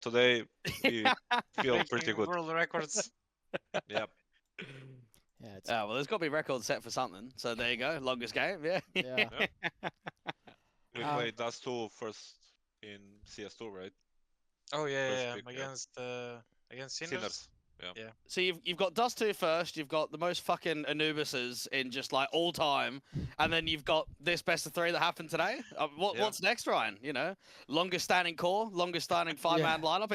today we feel pretty Breaking good. world records. Yep. Yeah, it's, Yeah, well, there's got to be records set for something. So there you go, longest game. Yeah. yeah. We Um, played Dust 2 first in CS2, right? Oh yeah, First yeah, pick, yeah. yeah. Against Sinners. Sinners. Yeah. Yeah. So you've got Dust 2 first, you've got the most fucking Anubises in just like all time, and then you've got this best of 3 that happened today. Yeah. What's next, Ryan? You know, longest standing core, longest standing 5-man lineup.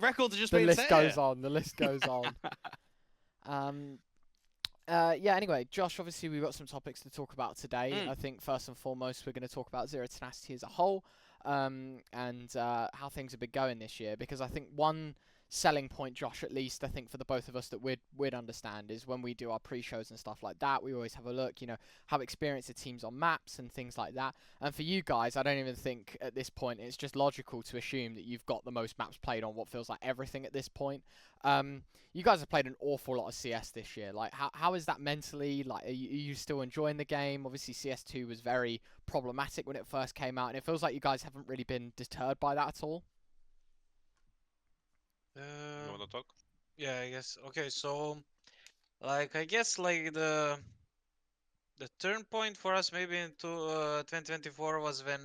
Records are just the being list set goes here. on. The list goes on. Yeah, anyway, Josh, obviously we've got some topics to talk about today. I think first and foremost we're going to talk about Zero Tenacity as a whole, and how things have been going this year, because I think one selling point, Josh, at least I think for the both of us that we'd understand is when we do our pre-shows and stuff like that, we always have a look, how experienced the teams on maps and things like that. And for you guys, I don't even think at this point it's just logical to assume that you've got the most maps played on what feels like everything at this point. You guys have played an awful lot of CS this year. Like, how is that mentally? Like, are you still enjoying the game? Obviously, CS2 was very problematic when it first came out, and it feels like you guys haven't really been deterred by that at all. You wanna talk? Yeah, I guess. Okay, so like I guess like the turn point for us maybe into 2024 was when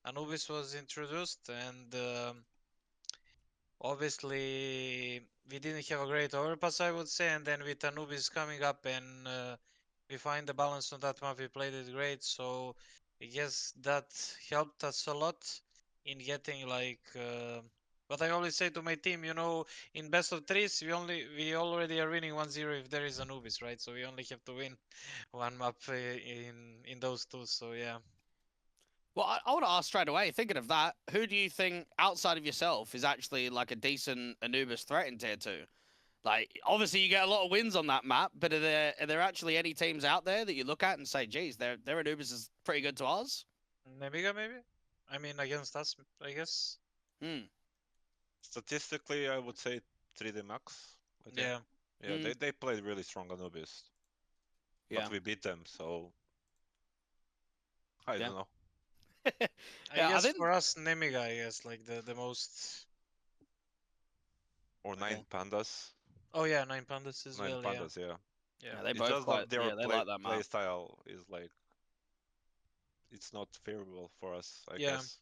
Anubis was introduced, and obviously we didn't have a great overpass, I would say, and then with Anubis coming up and we find the balance on that map, we played it great. So I guess that helped us a lot in getting like what I always say to my team, in best of threes, we already are winning 1-0 if there is Anubis, right? So we only have to win one map in those two. So yeah. Well, I want to ask straight away, thinking of that, who do you think outside of yourself is actually like a decent Anubis threat in tier 2? Like, obviously you get a lot of wins on that map, but are there actually any teams out there that you look at and say, geez, their Anubis is pretty good to ours? Nemiga maybe? I mean against us, I guess. Statistically, I would say 3D Max. I think. Yeah. Yeah, they played really strong Anubis, Yeah. but we beat them, so I Yeah. don't know. I Yeah, I guess think. for us, Nemiga, I guess, like the most. Or Yeah. Nine Pandas. Oh yeah, Nine Pandas as Nine well. Yeah, Pandas, yeah. yeah. Yeah, they It's both just that quite. their Yeah, they like that play map. style is like it's not favorable for us, I Yeah. guess.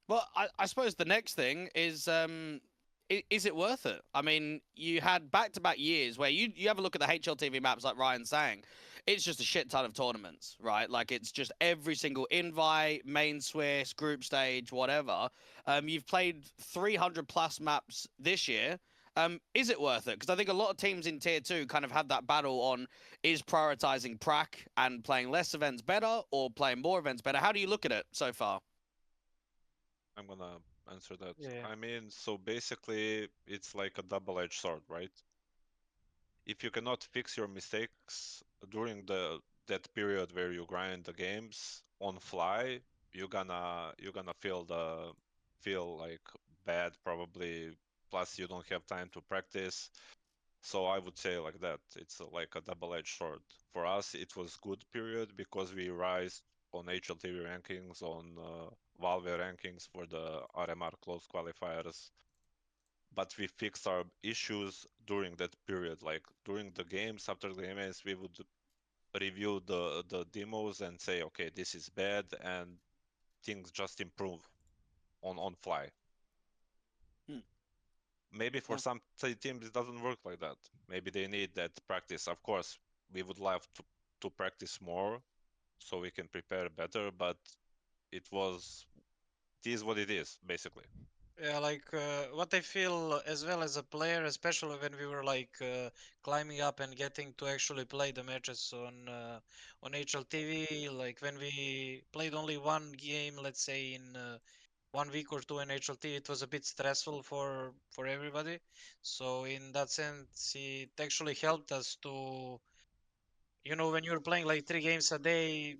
Well, I suppose the next thing is it worth it? I mean, you had back-to-back years where you have a look at the HLTV maps, like Ryan's saying, it's just a shit ton of tournaments, right? Like, it's just every single invite, main Swiss, group stage, whatever. You've played 300 plus maps this year. Is it worth it? Because I think a lot of teams in tier 2 kind of have that battle on, is prioritizing prac and playing less events better or playing more events better? How do you look at it so far? I'm gonna answer that. Yeah. I mean, so basically, it's like a double-edged sword, right? If you cannot fix your mistakes during that period where you grind the games on fly, you're gonna feel like bad probably. Plus, you don't have time to practice. So I would say like that. It's like a double-edged sword. For us, it was good period because we rise on HLTV rankings, on Valve rankings for the RMR close qualifiers. But we fixed our issues during that period. Like during the games, after the games, we would review the demos and say, okay, this is bad, and things just improve on fly. Hmm. Maybe for Yeah. some teams it doesn't work like that. Maybe they need that practice. Of course, we would love to practice more so we can prepare better, but it is what it is, basically. Yeah, like what I feel as well as a player, especially when we were like climbing up and getting to actually play the matches on HLTV, like when we played only one game, let's say in 1 week or two in HLT, it was a bit stressful for everybody. So in that sense, it actually helped us to, when you're playing like 3 games a day,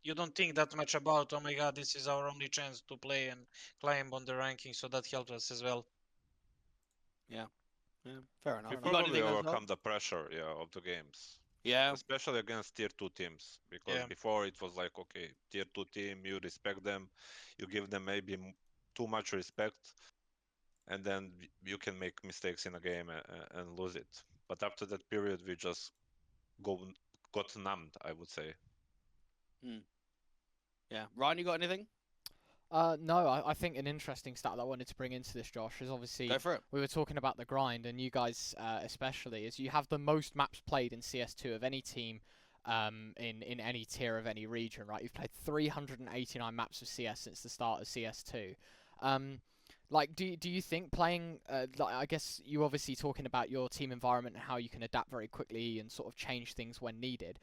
you don't think that much about, oh my god, this is our only chance to play and climb on the ranking. So that helped us as well. Yeah. Yeah. Fair enough. We You got probably anything as well? overcome the pressure, yeah, of the games, Yeah. especially against tier 2 teams, because Yeah. before it was like, okay, tier 2 team, you respect them, you give them maybe too much respect, and then you can make mistakes in a game and lose it. But after that period, we just go got numbed, I would say. Hmm. Yeah, Ryan, you got anything? No, I think an interesting stat that I wanted to bring into this, Josh, is obviously Go for it. we were talking about the grind, and you guys especially, is you have the most maps played in CS2 of any team in any tier of any region, right? You've played 389 maps of CS since the start of CS2. Um, like, do you think playing, like, I guess you obviously talking about your team environment and how you can adapt very quickly and sort of change things when needed.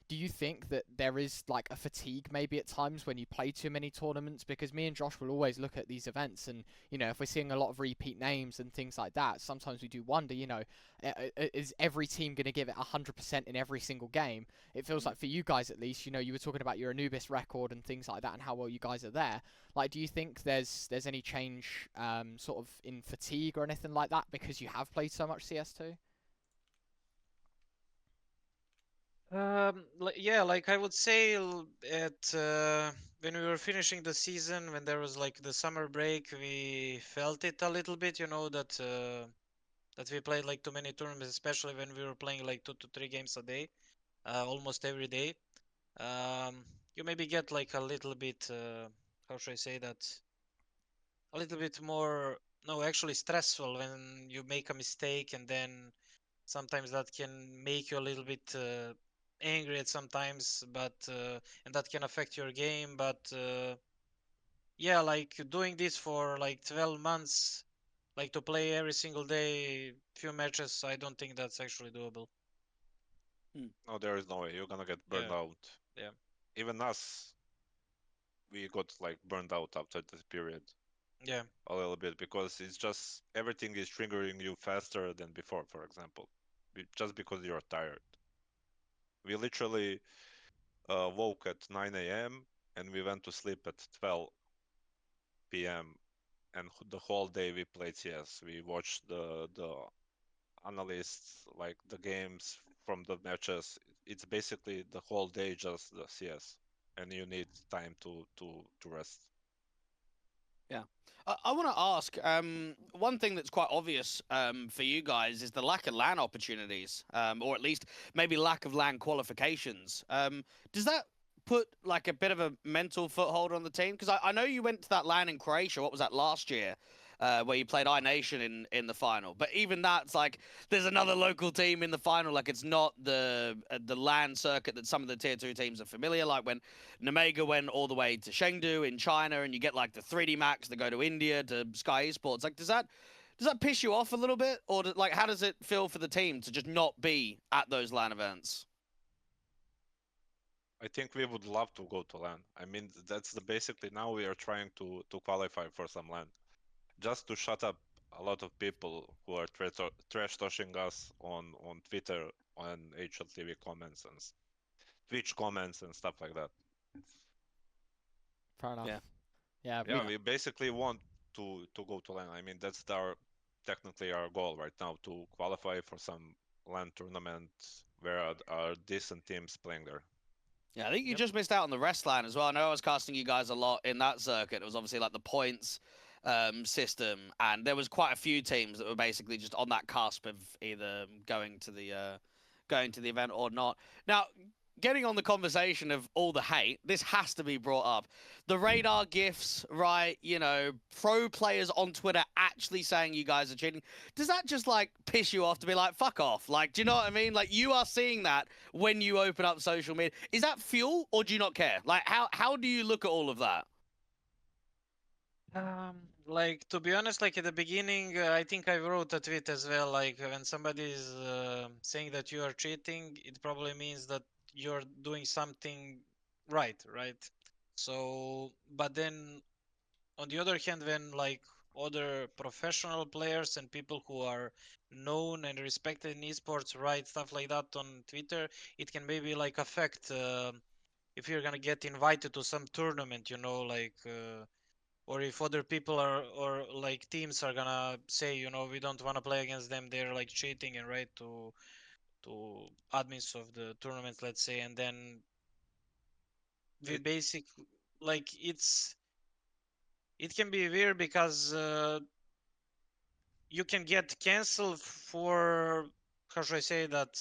Do you think that there is like a fatigue maybe at times when you play too many tournaments? Because me and Josh will always look at these events, and you know, if we're seeing a lot of repeat names and things like that, sometimes we do wonder, you know, is every team going to give it 100% in every single game? It feels like for you guys at least, you know, you were talking about your Anubis record and things like that and how well you guys are there. Like, do you think there's any change sort of in fatigue or anything like that because you have played so much CS2? Yeah, like I would say at when we were finishing the season, when there was like the summer break, we felt it a little bit, you know, that we played like too many tournaments, especially when we were playing like 2 to 3 games a day, almost every day. Um, you maybe get like a little bit, how should I say that? A little bit more, no, actually stressful when you make a mistake, and then sometimes that can make you a little bit angry at sometimes, but and that can affect your game. But yeah, like doing this for like 12 months, like to play every single day, few matches, I don't think that's actually doable. Hmm. No, there is no way. You're gonna get burned Yeah, out. yeah, Even us, we got like burned out after this period yeah, a little bit because it's just everything is triggering you faster than before, for example, just because you're tired. We literally woke at 9 a.m. and we went to sleep at 12 p.m. and the whole day we played CS. We watched the analysts, like the games from the matches. It's basically the whole day just the CS, and you need time to rest. Yeah. I want to ask one thing that's quite obvious for you guys is the lack of LAN opportunities, or at least maybe lack of LAN qualifications. Does that put like a bit of a mental foothold on the team? Because I know you went to that LAN in Croatia. What was that last year? Where you played iNation in the final, but even that's like there's another local team in the final. Like it's not the LAN circuit that some of the tier 2 teams are familiar. Like when Nemega went all the way to Chengdu in China, and you get like the 3D Max that go to India to Sky Esports. Like, does that piss you off a little bit, or like how does it feel for the team to just not be at those LAN events? I think we would love to go to LAN. I mean, that's the basically now we are trying to qualify for some LAN, just to shut up a lot of people who are trash talking us on Twitter, on HLTV comments and Twitch comments and stuff like that. Fair enough. Yeah. Yeah, Yeah, we basically want to go to LAN. I mean, that's our technically our goal right now, to qualify for some LAN tournament where are decent teams playing there. Yeah, I think you yep, just missed out on the rest line as well. I know I was casting you guys a lot in that circuit. It was obviously like the points system, and there was quite a few teams that were basically just on that cusp of either going to the event or not. Now, getting on the conversation of all the hate, this has to be brought up. The radar gifs, right? You know, pro players on Twitter actually saying you guys are cheating. Does that just like piss you off to be like, fuck off? Like, do you know what I mean? Like, you are seeing that when you open up social media. Is that fuel, or do you not care? Like, how do you look at all of that? like to be honest, like at the beginning, I think I wrote a tweet as well. Like when somebody is saying that you are cheating, it probably means that you're doing something right, right? So, but then on the other hand, when like other professional players and people who are known and respected in esports write stuff like that on Twitter, it can maybe like affect if you're gonna get invited to some tournament, you know, like or if other people are or like teams are gonna say, you know, we don't want to play against them, they're like cheating and right to admins of the tournament, let's say, and then we It, basic like it can be weird because you can get canceled for, how should I say that?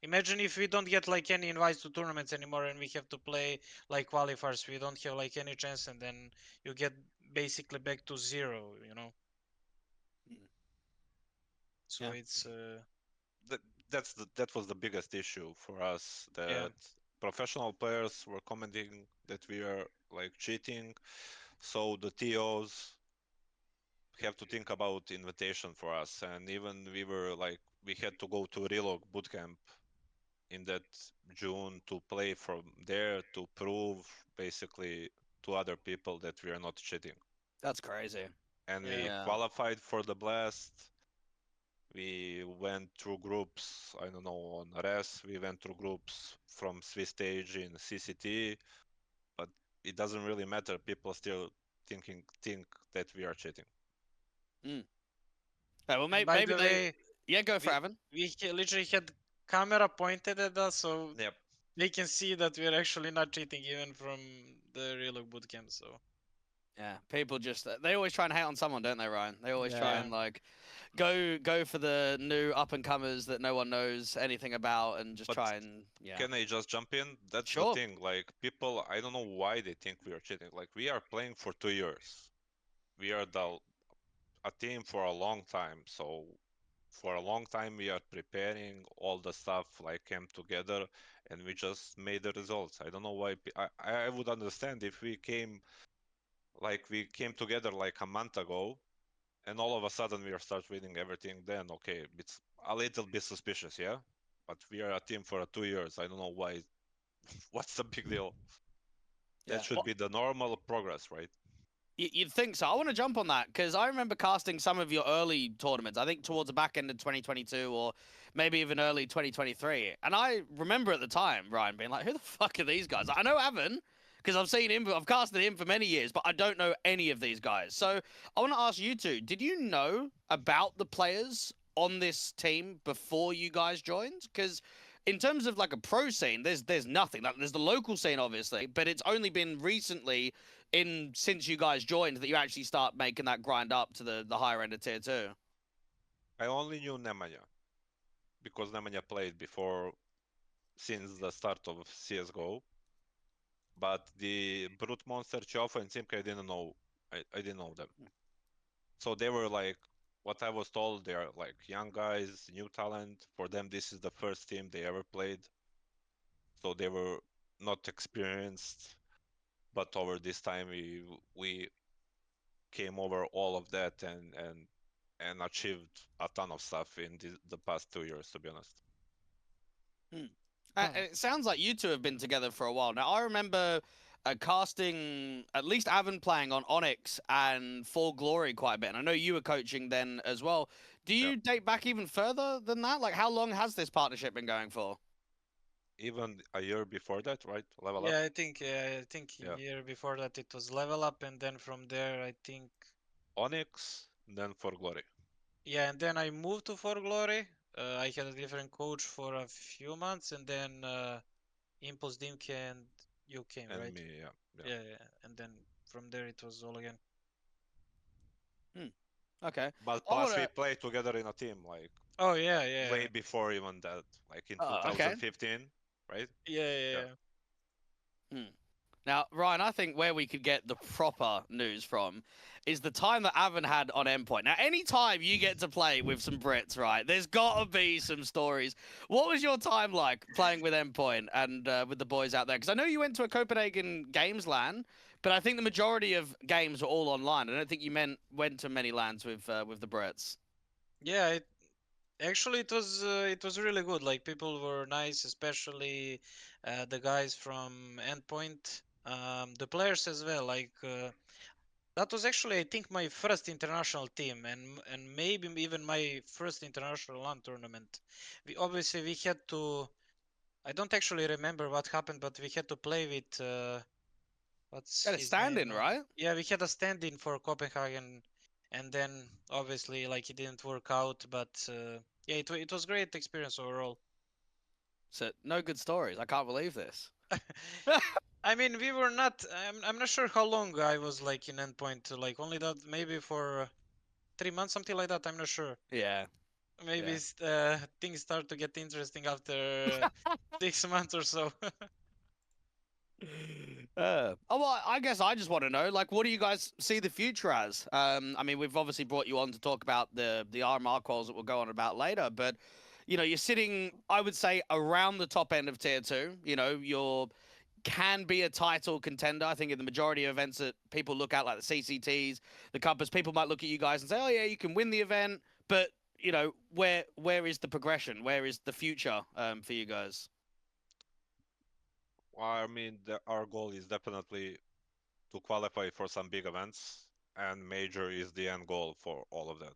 Imagine if we don't get like any invites to tournaments anymore and we have to play like qualifiers, we don't have like any chance, and then you get basically back to zero, you know. Mm. So Yeah. it's That that was the biggest issue for us, yeah. that professional players were commenting that we are like cheating. So the TOs have to think about invitation for us, and even we had to go to Relog bootcamp in that June to play from there to prove basically to other people that we are not cheating. That's crazy. And we Yeah. Yeah. qualified for the blast. We went through groups, I don't know, on RES. We went through groups from Swiss stage in CCT, but it doesn't really matter. People still think that we are cheating. Mm. Yeah, well, And by maybe the they. way, Yeah, go for we Evan. literally had camera pointed at us, so Yep. they can see that we're actually not cheating even from the real bootcamp. So Yeah, people just they always try and hate on someone, don't they, Ryan? They always try yeah. and like go for the new up and comers that no one knows anything about, and just But try and yeah. can I just jump in? That's the Sure. thing. Like people, I don't know why they think we are cheating. Like we are playing for 2 years. We are a team for a long time. So for a long time we are preparing all the stuff like came together, and we just made the results. I don't know why. I would understand if we came together like a month ago, and all of a sudden we are start winning everything. Then okay, it's a little bit suspicious, yeah. But we are a team for 2 years. I don't know why. What's the big deal? That Yeah. should Well, be the normal progress, right? you'd think so. I want to jump on that because I remember casting some of your early tournaments. I think towards the back end of 2022 or maybe even early 2023. And I remember at the time Ryan being like, "Who the fuck are these guys?" I know Avan because I've seen him. I've casted him for many years, but I don't know any of these guys. So I want to ask you two: did you know about the players on this team before you guys joined? Because in terms of like a pro scene, there's nothing. Like, there's the local scene, obviously, but it's only been recently in since you guys joined that you actually start making that grind up to the higher end of tier two. I only knew Nemanja because Nemanja played before since the start of CS:GO, but the Brute Monster, Chofa, and Simka, I didn't know. I didn't know them. So they were like, what I was told, they are like young guys, new talent. For them, this is the first team they ever played. So they were not experienced. But over this time, we came over all of that and achieved a ton of stuff in the past 2 years, to be honest. Hmm. Nice. It sounds like you two have been together for a while. Now, I remember casting at least Avon playing on Onyx and For Glory quite a bit. And I know you were coaching then as well. Do Yeah. you date back even further than that? Like, how long has this partnership been going for? Even a year before that, right? Level up. Yeah, I think Yeah. year before that it was level up, and then from there I think Onyx, then for Glory. yeah, and then I moved to For Glory. I had a different coach for a few months, and then Impulse Dimke and you came, And right? me, yeah. Yeah. Yeah, and then from there it was all again. Hmm. Okay. But I want plus we to. played together in a team like Oh yeah, yeah, way before even that, like in Okay. 2015, right? yeah, yeah, Yeah. yeah. Hmm. Now, Ryan, I think where we could get the proper news from is the time that Avon had on Endpoint. Now, any time you get to play with some Brits, right, there's got to be some stories. What was your time like playing with Endpoint and with the boys out there? Because I know you went to a Copenhagen Games LAN, but I think the majority of games were all online. I don't think you went to many LANs with the Brits. Yeah, actually it was really good. Like people were nice, especially the guys from Endpoint, the players as well. Like that was actually I think my first international team, and maybe even my first international LAN tournament. We had to. I don't actually remember what happened, but we had to play with what's Got a his name stand-in, now? right? Yeah, we had a stand-in for Copenhagen, and then obviously like it didn't work out, but yeah, it was great experience overall. So no good stories. I can't believe this. I mean, we were not. I'm not sure how long I was like in endpoint. Like only that maybe for 3 months, something like that. I'm not sure. Yeah. Maybe things start to get interesting after 6 months or so. Oh, well, I guess I just want to know, like, what do you guys see the future as? I mean, we've obviously brought you on to talk about the RMR calls that we'll go on about later, but you know, you're sitting, I would say, around the top end of tier two. You know, you're can be a title contender. I think in the majority of events that people look at, like the CCTs, the Compass, people might look at you guys and say, "Oh yeah, you can win the event," but you know, where is the progression? Where is the future for you guys? Well, I mean, our goal is definitely to qualify for some big events, and major is the end goal for all of that.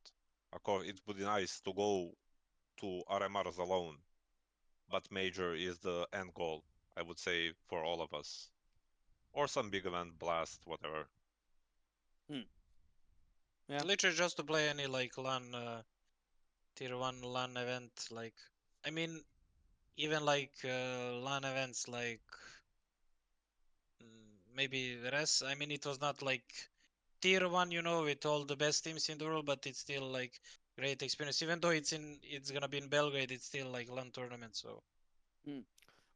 Of course, it would be nice to go to RMRs alone, but major is the end goal, I would say, for all of us. Or some big event, blast, whatever. Hmm. Yeah. Literally just to play any like LAN tier one LAN event. Like I mean, even like LAN events like maybe res. I mean, it was not like tier one, you know, with all the best teams in the world, but it's still like great experience. Even though it's gonna be in Belgrade, it's still like LAN tournament. So Hmm.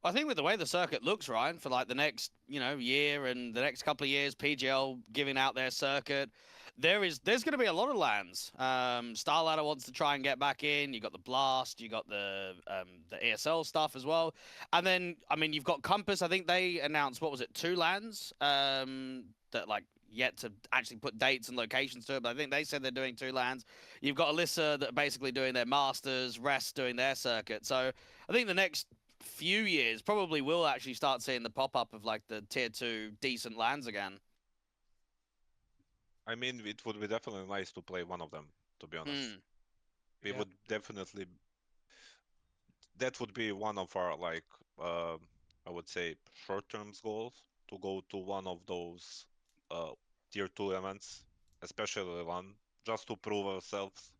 I think with the way the circuit looks, Ryan, for like the next, you know, year and the next couple of years, PGL giving out their circuit, there's going to be a lot of lands. Starladder wants to try and get back in. You got the Blast, you got the ESL stuff as well, and then I mean you've got Compass. I think they announced what was it, 2 lands that like yet to actually put dates and locations to it, but I think they said they're doing 2 lands. You've got Alyssa that are basically doing their Masters, Rest doing their circuit. So I think the next few years probably will actually start seeing the pop up of like the tier two decent lands again. I mean, it would be definitely nice to play one of them, to be honest. Mm. We Yeah. would definitely, that would be one of our, like, uh, I would say, short-term goals to go to one of those uh, tier 2 events, especially one, just to prove ourselves.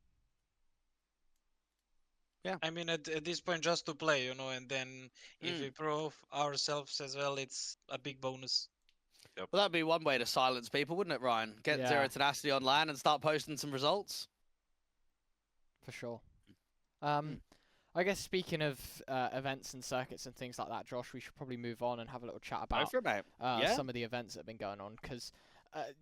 I mean, at this point, just to play, you know, and then if we Mm. prove ourselves as well, it's a big bonus. Yep. Well, that'd be one way to silence people, wouldn't it, Ryan? Get Yeah, Zero Tenacity online and start posting some results. for sure. Mm. I guess speaking of events and circuits and things like that, Josh, we should probably move on and have a little chat Go about for it, mate. Yeah. some of the events that have been going on because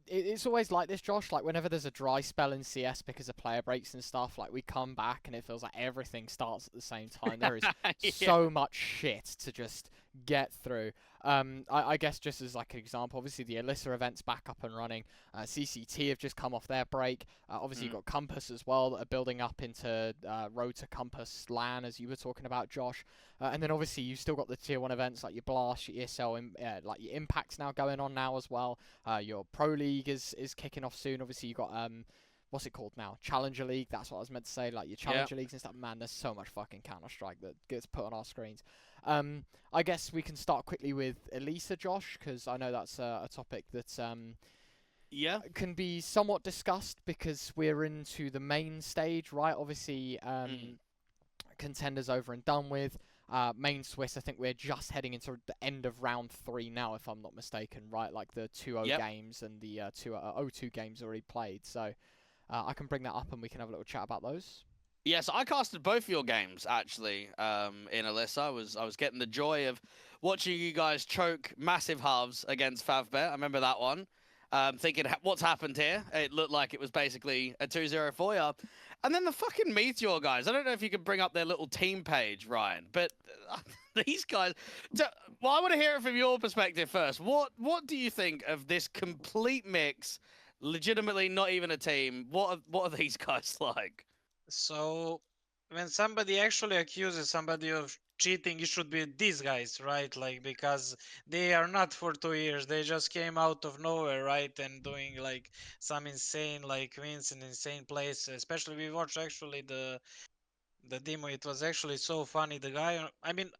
it's always like this, Josh. Like whenever there's a dry spell in CS because of player breaks and stuff, like we come back and it feels like everything starts at the same time. There is Yeah. so much shit to just get through. I guess just as like an example, obviously the Alyssa event's back up and running. CCT have just come off their break. Obviously you've got Compass as well that are building up into Road to Compass LAN as you were talking about, Josh. And then obviously you've still got the tier 1 events like your Blast, your ESL, like your Impact's now going on now as well. Your Pro League is kicking off soon. Obviously you've got what's it called now? Challenger League. That's what I was meant to say. Like your Challenger Leagues and stuff. Man, there's so much fucking Counter Strike that gets put on our screens. I guess we can start quickly with Elisa, Josh, because I know that's a topic that Yeah. can be somewhat discussed because we're into the main stage, right? Obviously, contenders over and done with. Main Swiss, I think we're just heading into the end of round 3 now, if I'm not mistaken, right? Like the 2-0 Yep. games and the 2-0-2 games already played. So I can bring that up and we can have a little chat about those. Yes, I casted both of your games actually. In Alyssa, I was getting the joy of watching you guys choke massive halves against Favbet. I remember that one. Thinking, what's happened here? It looked like it was basically a 2-0 for you. And then the fucking Meteor guys. I don't know if you could bring up their little team page, Ryan, but these guys. Well, I want to hear it from your perspective first. What do you think of this complete mix? Legitimately, not even a team. What are these guys like? So when somebody actually accuses somebody of cheating, it should be these guys, right? Like because they are not for 2 years. They just came out of nowhere, right? And doing like some insane like wins in insane place. Especially we watched actually the demo. It was actually so funny. The guy, I mean,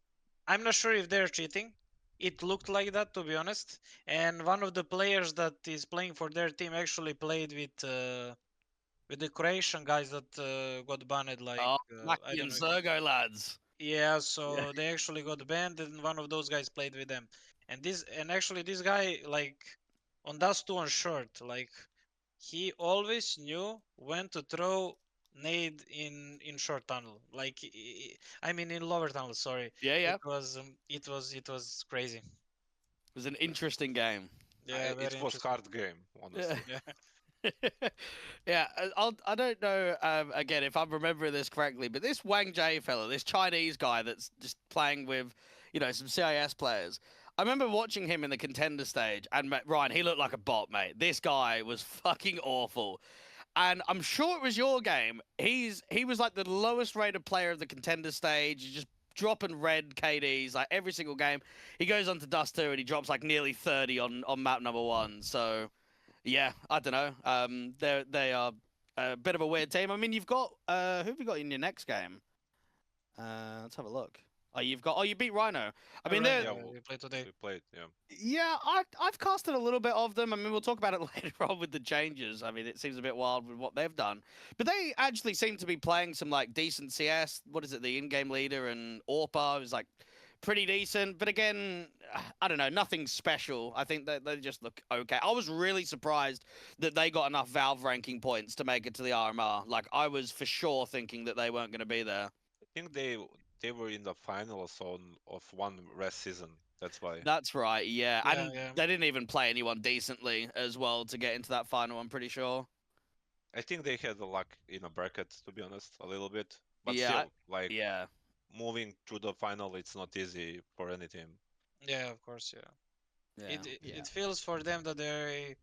I'm not sure if they're cheating. It looked like that, to be honest. And one of the players that is playing for their team actually played with the Croatian guys that got banned. Like Oh, I Maki don't and know. Zergo lads. Yeah, Yeah. so they actually got banned, and one of those guys played with them. And actually this guy like on Dust 2 on short, like he always knew when to throw nade in short tunnel. Like I mean in lower tunnel. Sorry, Yeah, yeah. it was crazy. It was an interesting game. Yeah, It very was interesting. hard game, Yeah. honestly. Yeah, Yeah, I don't know, again, if I'm remembering this correctly, but this Wang Jie fella, this Chinese guy that's just playing with, some CIS players. I remember watching him in the contender stage, and Ryan, he looked like a bot, mate. This guy was fucking awful. And I'm sure it was your game. He was like the lowest rated player of the contender stage. He's just dropping red KDs like every single game. He goes on to Dust 2 and he drops like nearly 30 on map number 1. So yeah, I don't know. They are a bit of a weird team. I mean, you've got who have you got in your next game? Let's have a look. You beat Rhino. I mean, right. they're Yeah, We played today. we played. Yeah, yeah, I've casted a little bit of them. I mean, we'll talk about it later on with the changes. I mean, it seems a bit wild with what they've done, but they actually seem to be playing some like decent CS. What is it? The in-game leader and Orpa is like pretty decent, but again, I don't know, nothing special. I think that they just look okay. I was really surprised that they got enough Valve ranking points to make it to the RMR. Like I was for sure thinking that they weren't going to be there. I think they were in the finals of one rest season. That's why. That's right, yeah. Yeah, And yeah, they didn't even play anyone decently as well to get into that final, I'm pretty sure. I think they had the luck in a bracket, to be honest, a little bit. But Yeah, still, like yeah, moving to the final, it's not easy for any team. yeah. Of course, yeah. yeah. It feels for them that they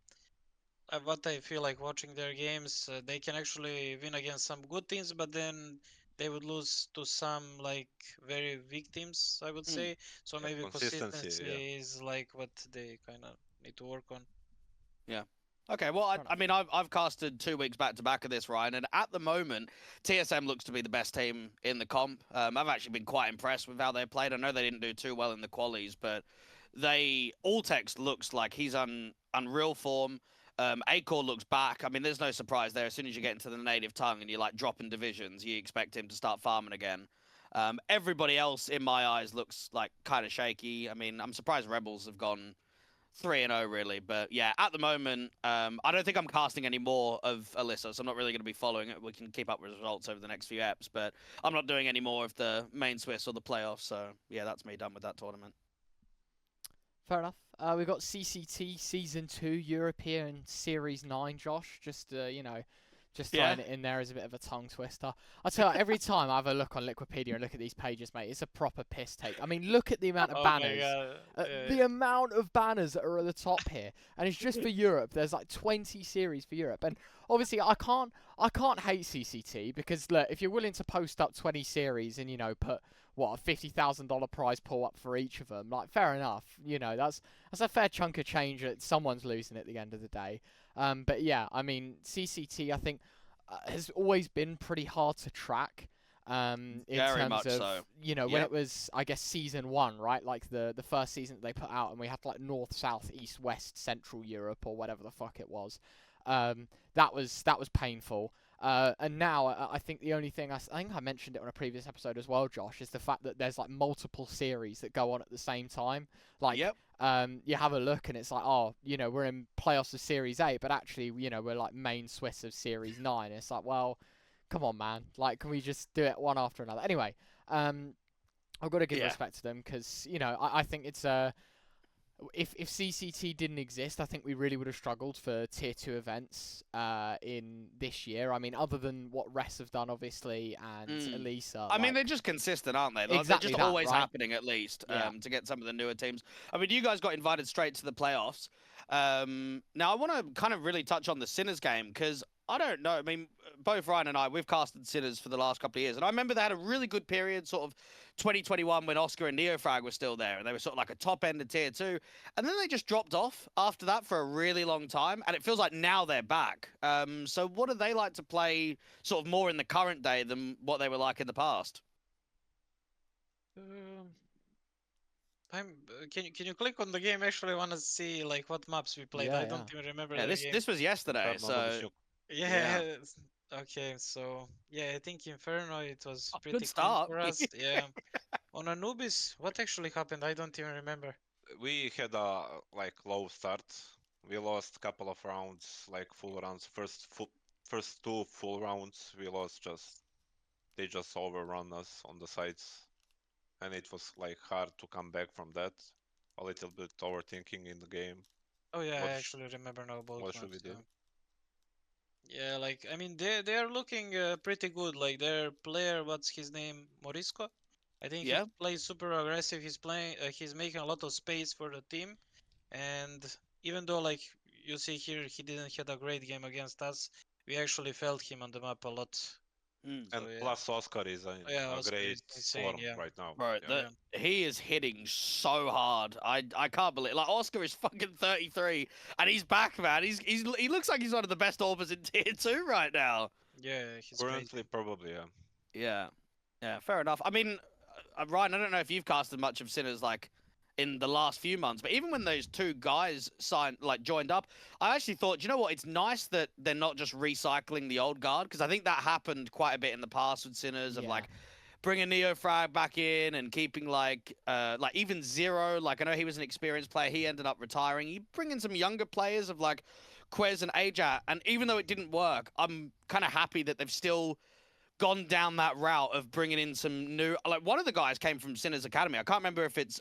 what I feel like watching their games, they can actually win against some good teams, but then they would lose to some like very weak teams, I would Mm, say. So Yeah, maybe consistency. Yeah, consistency is like what they kind of need to work on. yeah. Okay, well, Fair I enough. mean, I've casted 2 weeks back to back of this, Ryan, and at the moment, TSM looks to be the best team in the comp. I've actually been quite impressed with how they played. I know they didn't do too well in the qualies, but Alltex looks like he's on unreal form. Acor looks back. I mean, there's no surprise there. As soon as you get into the native tongue and you're like dropping divisions, you expect him to start farming again. Everybody else, in my eyes, looks like kind of shaky. I mean, I'm surprised Rebels have gone 3-0 really, but yeah, at the moment, I don't think I'm casting any more of Alyssa, so I'm not really going to be following it. We can keep up with results over the next few eps, but I'm not doing any more of the main Swiss or the playoffs. So yeah, that's me done with that tournament. Fair enough. We've got CCT Season 2 European Series 9, Josh. Just, just Yeah. throwing it in there as a bit of a tongue twister. I tell you, every time I have a look on Liquipedia and look at these pages, mate, it's a proper piss take. I mean, look at the amount of Oh my banners. god. The amount of banners that are at the top here, and it's just for Europe. There's like 20 series for Europe, and obviously I can't hate CCT because look, if you're willing to post up 20 series and put what a $50,000 prize pool up for each of them, like fair enough. That's a fair chunk of change that someone's losing at the end of the day. But yeah, I mean CCT I think has always been pretty hard to track. In Very terms much of so. when Yep. it was I guess season 1, right, like the first season that they put out, and we had like north, south, east, west, central Europe or whatever the fuck it was. That was painful. And now I think the only thing I think I mentioned it on a previous episode as well, Josh, is the fact that there's like multiple series that go on at the same time. Like, Yep. you have a look and it's like, oh, we're in playoffs of Series 8, but actually, we're like main Swiss of Series 9. It's like, well, come on, man. Like, can we just do it one after another? Anyway, I've got to give Yeah. respect to them because, I think it's if CCT didn't exist, I think we really would have struggled for tier 2 events in this year. I mean, other than what Rest have done, obviously, and Elisa. I mean, they're just consistent, aren't they? Like, Exactly they're just that, always right? happening, at least, Yeah. to get some of the newer teams. I mean, you guys got invited straight to the playoffs. Now, I want to kind of really touch on the Sinners game because I don't know. I mean, both Ryan and I, we've casted Sinners for the last couple of years. And I remember they had a really good period, sort of 2021, when Oscar and Neofrag were still there. And they were sort of like a top end of tier 2. And then they just dropped off after that for a really long time. And it feels like now they're back. So what do they like to play sort of more in the current day than what they were like in the past? Can you click on the game? Actually, I want to see like what maps we played. Yeah, I don't even remember Yeah, the game. this was yesterday. So Yeah. Okay, so yeah, I think Inferno it was pretty good clean start. for us. Yeah. On Anubis, what actually happened? I don't even remember. we had a like low start. We lost couple of rounds, like full rounds. First two full rounds we lost. Just they just overrun us on the sides, and it was like hard to come back from that. A little bit overthinking in the game. Oh yeah, I What sh actually remember now both what should we maps. do? Yeah, like I mean they are looking pretty good. Like their player, what's his name, Morisco? I think he Yeah. plays super aggressive. He's playing. He's making a lot of space for the team, and even though like you see here, he didn't had a great game against us. We actually felt him on the map a lot. Mm. So And yeah, plus Oscar is oh, yeah, a Oscar great is insane. form Yeah, right now. Bro, Yeah. the yeah, he is hitting so hard. I can't believe like Oscar is fucking 33 and he's back, man. He looks like he's one of the best Orbers in tier 2 right now. yeah. He's crazy. Currently, probably, yeah. Yeah. Yeah, fair enough. I mean, Ryan, I don't know if you've casted much of Sinners like in the last few months, but even when those two guys joined up, I actually thought, you know what? It's nice that they're not just recycling the old guard because I think that happened quite a bit in the past with Sinners of Yeah. like bringing Neofrag back in and keeping like even Zero. Like I know he was an experienced player, he ended up retiring. You bring in some younger players of like Quez and Ajat, and even though it didn't work, I'm kind of happy that they've still gone down that route of bringing in some new. Like one of the guys came from Sinners Academy. I can't remember if it's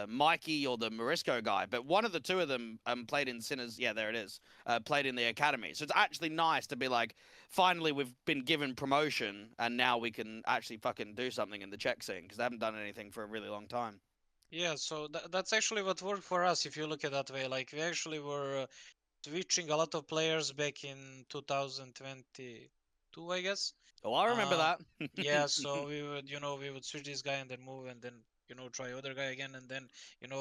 Mikey or the Morisco guy, but one of the two of them played in Sinners. Yeah, there it is. Played in the academy. So it's actually nice to be like, finally we've been given promotion, and now we can actually fucking do something in the Czech scene because they haven't done anything for a really long time. Yeah, so that's actually what worked for us if you look at that way. Like we actually were switching a lot of players back in 2022, I guess. Oh, I remember Uh, that. yeah, so we would switch this guy and then move and then, try other guy again and then,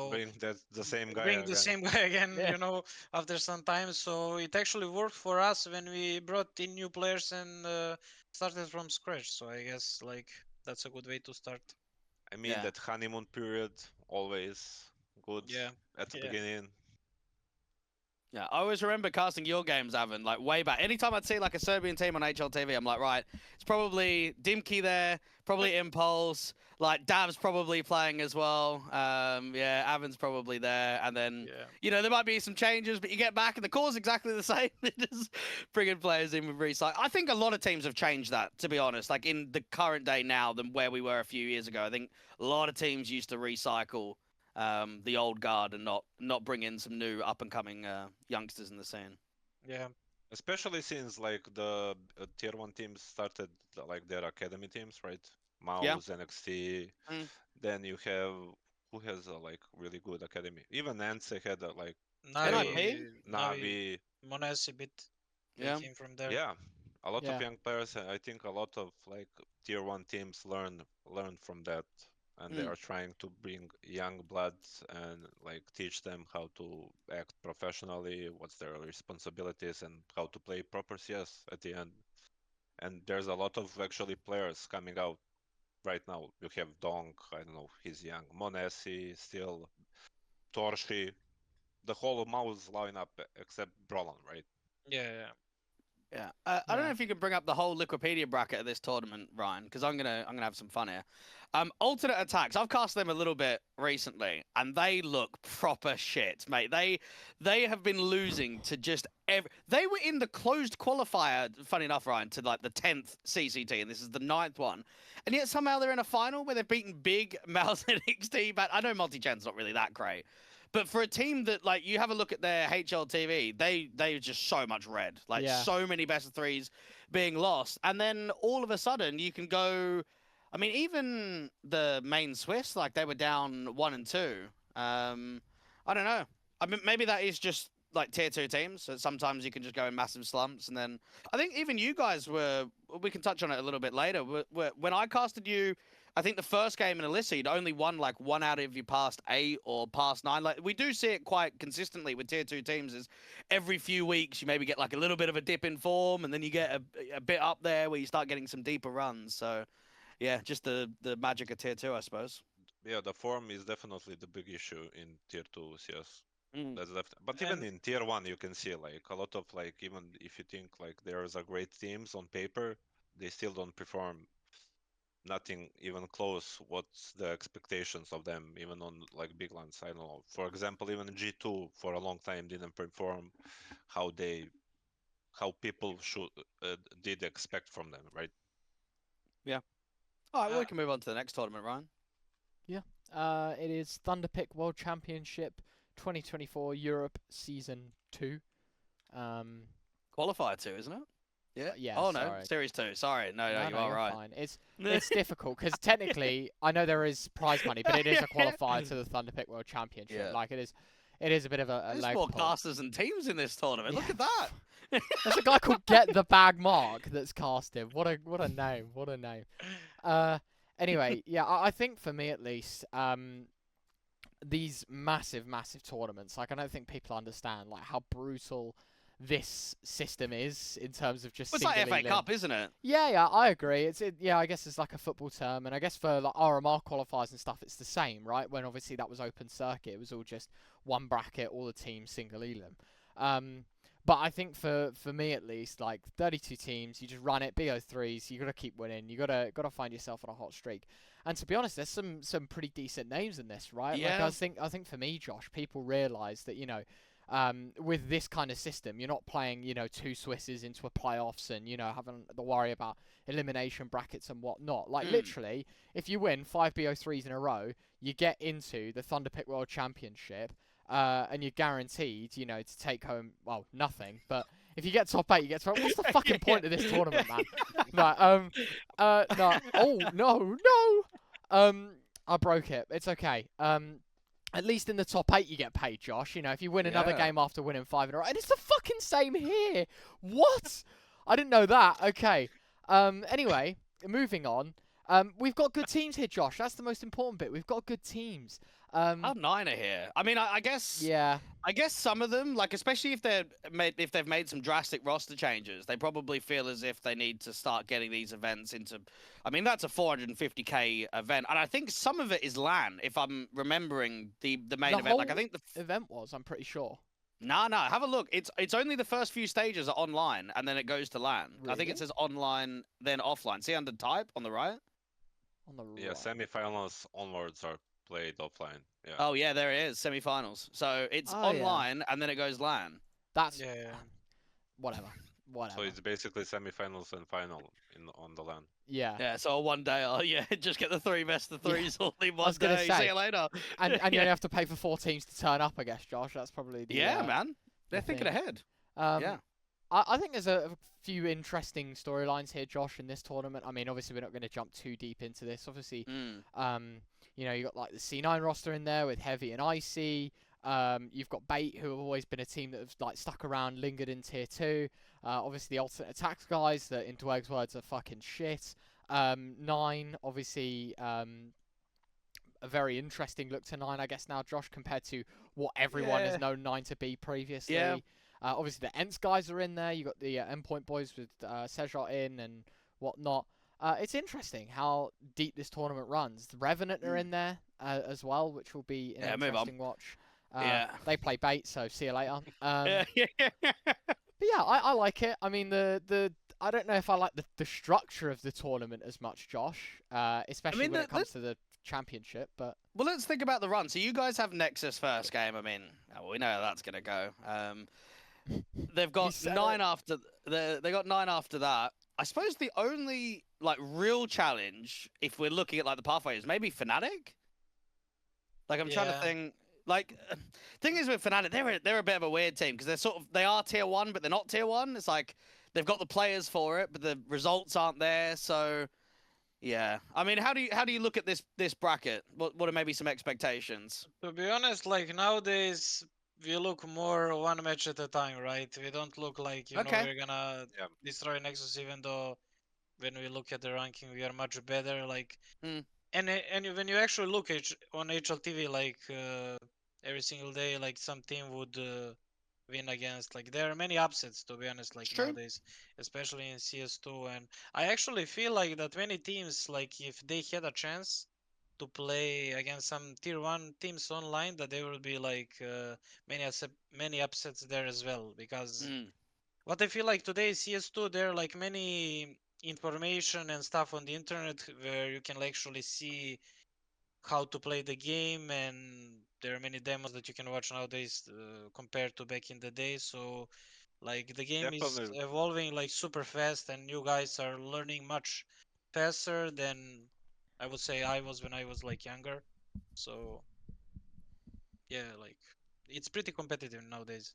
Bring that the same guy bring the again. same guy again, Yeah. after some time. So it actually worked for us when we brought in new players and started from scratch. So I guess like that's a good way to start. I mean, Yeah. that honeymoon period, always good Yeah, at the yeah, beginning. Yeah, I always remember casting your games, Avan, like way back. Anytime I'd see like a Serbian team on HLTV, I'm like, right, it's probably Dimki there, probably Impulse, like Dav's probably playing as well. Yeah, Avan's probably there, and then yeah. there might be some changes, but you get back and the core's exactly the same. They just bringing players in with recycle. I think a lot of teams have changed that, to be honest. Like in the current day now than where we were a few years ago. I think a lot of teams used to recycle the old guard and not bring in some new up and coming youngsters in the scene. Yeah. Especially since like the tier 1 teams started like their academy teams, right? Yeah. Mouse, NXT. Mm. Then you have who has a like really good academy. Even Nance had a like Navi, very NIP? Navi, Navi. Monesi bit. They Yeah. came from there. Yeah, a lot of Yeah. young players. I think a lot of like tier 1 teams learn from that, and they Mm. are trying to bring young bloods and like teach them how to act professionally, what's their responsibilities, and how to play proper CS at the end. And there's a lot of actually players coming out right now. You have Donk, I don't know, he's young. Monesi, still Torshi, the whole mouse lineup except Brolan, right? Yeah, Yeah. I don't know Yeah. if you can bring up the whole Wikipedia bracket of this tournament, Ryan, because I'm gonna have some fun here. Alternate attacks. I've cast them a little bit recently, and they look proper shit, mate. They have been losing to just They were in the closed qualifier. Funny enough, Ryan, to like the 10th CCT, and this is the 9th one, and yet somehow they're in a final where they've beaten big Mouse NXT. But I know multi-gen's not really that great. But for a team that like you have a look at their HLTV, they just so much red, like Yeah. so many best of threes being lost, and then all of a sudden you can go. I mean, even the main Swiss, like they were down 1 and 2. I don't know. I mean, maybe that is just like tier 2 teams. So sometimes you can just go in massive slumps, and then I think even you guys were. We can touch on it a little bit later. When I casted you, I think the first game in Alyssa, you'd only won like 1 out of your past 8 or past 9. Like we do see it quite consistently with tier 2 teams. Is every few weeks you maybe get like a little bit of a dip in form, and then you get a bit up there where you start getting some deeper runs. So yeah, just the magic of tier 2, I suppose. Yeah, the form is definitely the big issue in tier 2 CS. Mm. That's but even and in tier 1 you can see like a lot of like even if you think like there's a great teams on paper, they still don't perform nothing even close. What's the expectations of them, even on like big lands? I don't know. For example, even G2 for a long time didn't perform how they how people should did expect from them, right? Yeah. All right, well, Uh, we can move on to the next tournament, Ryan. Yeah. It is Thunderpick World Championship 2024 Europe Season 2. Um, Qualifier 2, isn't it? Yeah. yeah, Oh, no. sorry. Series 2. Sorry. No, No, you no, are you're right. fine. It's difficult because technically I know there is prize money, but it is a qualifier to the Thunderpick World Championship. Yeah. Like it is a bit of a There's leg more pull. casters and teams in this tournament. Look Yeah. at that. There's a guy called Get the Bag Mark that's casted. What a name. What a name. Anyway, yeah, I think for me at least, these massive, massive tournaments, like I don't think people understand like how brutal this system is in terms of just It's like singly FA Cup, isn't it? Yeah, I agree. Yeah, I guess it's like a football term, and I guess for like RMR qualifiers and stuff, it's the same, right? When obviously that was open circuit, it was all just one bracket, all the teams single elim. But I think for me at least, like 32 teams, you just run it, BO3s. You gotta keep winning. You gotta find yourself on a hot streak. And to be honest, there's some pretty decent names in this, right? Like Yeah. I think for me, Josh, people realise that with this kind of system, you're not playing, two Swisses into a playoffs and, having the worry about elimination brackets and whatnot. Like, literally, if you win 5 BO3s in a row, you get into the Thunderpick World Championship, and you're guaranteed, to take home, well, nothing. But if you get top 8, you get top 8. What's the fucking point of this tournament, man? Right, no. Oh, no. I broke it. It's okay. At least in the top 8 you get paid, Josh. If you win another game after winning 5 in a row. And it's the fucking same here. What? I didn't know that. Okay. Anyway, moving on. We've got good teams here, Josh. That's the most important bit. We've got good teams. Our 9 are here. I mean, I guess. Yeah. I guess some of them, like especially if they've made some drastic roster changes, they probably feel as if they need to start getting these events into. I mean, that's a 450k event, and I think some of it is LAN. If I'm remembering the main event, like I think the event was. I'm pretty sure. No. Have a look. It's only the first few stages are online, and then it goes to LAN. Really? I think it says online, then offline. See under type on the right. On the right. Yeah, semifinals onwards are played offline. Yeah. Oh yeah, there it is. Semifinals. So it's online, and then it goes LAN. That's yeah. Whatever. So it's basically semifinals and final on the LAN. Yeah. Yeah, so a 1 day, just get the 3 best of 3s all in one gonna day. say, See you later. And you only have to pay for 4 teams to turn up, I guess, Josh. That's probably the man. They're thinking thing. ahead. Yeah. I think there's a few interesting storylines here, Josh, in this tournament. I mean, obviously we're not going to jump too deep into this. Obviously, you got like the C9 roster in there with Heavy and Icy. You've got Bait, who have always been a team that have like stuck around, lingered in tier 2. Obviously the alternate attacks guys that in Dweg's words are fucking shit. 9, obviously, a very interesting look to 9, I guess now, Josh, compared to what everyone has known 9 to be previously. Yeah. Obviously the Ents guys are in there. You got the Endpoint boys with Sejot in and whatnot. It's interesting how deep this tournament runs. The Revenant are in there as well, which will be an interesting watch. They play Bait, so see you later. But yeah, I like it. I mean, I don't know if I like the structure of the tournament as much, Josh. Especially when it comes to the championship. But well, let's think about the run. So you guys have Nexus first game. I mean, we know how that's gonna go. They've got 9 after they got 9 after that. I suppose the only like real challenge, if we're looking at like the pathway, is maybe Fnatic. Like I'm trying to think. Like, thing is with Fnatic, they're a bit of a weird team because they are tier 1, but they're not tier 1. It's like they've got the players for it, but the results aren't there. So, yeah. I mean, how do you look at this bracket? What are maybe some expectations? To be honest, like nowadays we look more one match at a time, right? We don't look like we're gonna destroy Nexus, even though when we look at the ranking we are much better. Like, and when you actually look on HLTV, like every single day, like some team would win against. Like there are many upsets, to be honest, like nowadays, especially in CS2. And I actually feel like that many teams, like if they had a chance to play against some tier 1 teams online, that there will be like many upsets there as well. Because what I feel like today CS2, there are like many information and stuff on the internet where you can actually see how to play the game, and there are many demos that you can watch nowadays compared to back in the day. So like the game is Definitely, evolving like super fast, and you guys are learning much faster than I would say I was when I was like younger. So yeah, like it's pretty competitive nowadays.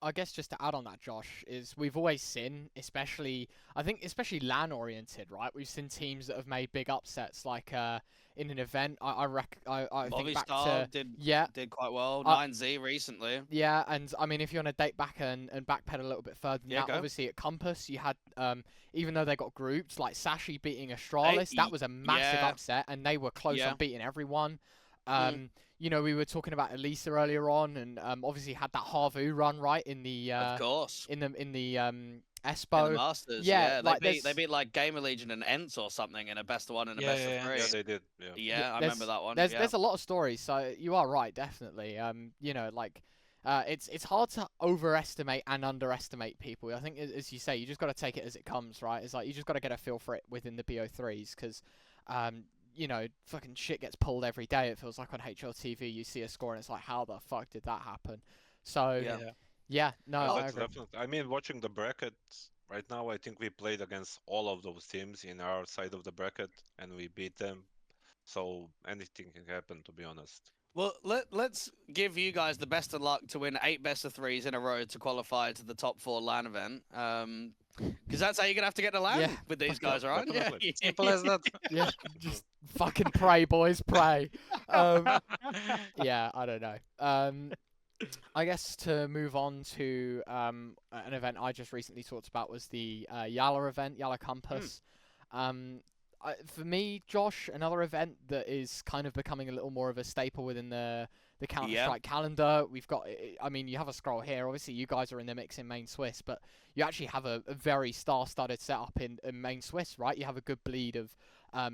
I guess just to add on that, Josh, is we've always seen, especially I think especially LAN oriented, right? We've seen teams that have made big upsets, like in an event. I think back to Movistar did yeah, did quite well. uh, 9Z recently. yeah, and I mean if you want to date back and backpedal a little bit further than Yeah, that, go. obviously at Compass you had even though they got grouped, like Sashi beating Hey, Astralis, that was a massive yeah, upset, and they were close yeah. on beating everyone. Mm, You know, we were talking about Elisa earlier on, and obviously had that Harvu run right in the of course. Espo. In the Masters, Yeah, yeah, like they beat like Gamer Legion and Ents or something in a best of one and a Yeah, best of yeah, yeah, three. they did. Yeah. Yeah, I remember there's that one. there's Yeah, there's a lot of stories, so you are right, definitely. You know, like it's hard to overestimate and underestimate people. I think, as you say, you just got to take it as it comes, right? It's like you just got to get a feel for it within the BO3s, because you know, fucking shit gets pulled every day. It feels like on HLTV, you see a score and it's like, how the fuck did that happen? So yeah. yeah. yeah, no, I That's agree. definitely. I mean, watching the bracket right now, I think we played against all of those teams in our side of the bracket, and we beat them. So anything can happen, to be honest. Well, let's give you guys the best of luck to win 8 best of 3s in a row to qualify to the top 4 LAN event. Because that's how you're gonna have to get to Yeah, LAN with these fucking Yeah, guys, all right? Yeah. definitely. Simple as that. yeah, just fucking pray, boys, pray. Um, yeah, I don't know. I guess to move on to an event I just recently talked about was the Yala event, Yala Campus. For me, Josh, another event that is kind of becoming a little more of a staple within the Counter Yeah. Strike calendar. We've got, I mean, you have a scroll here. Obviously, you guys are in the mix in main Swiss, but you actually have a very star-studded setup in main Swiss, right? You have a good bleed of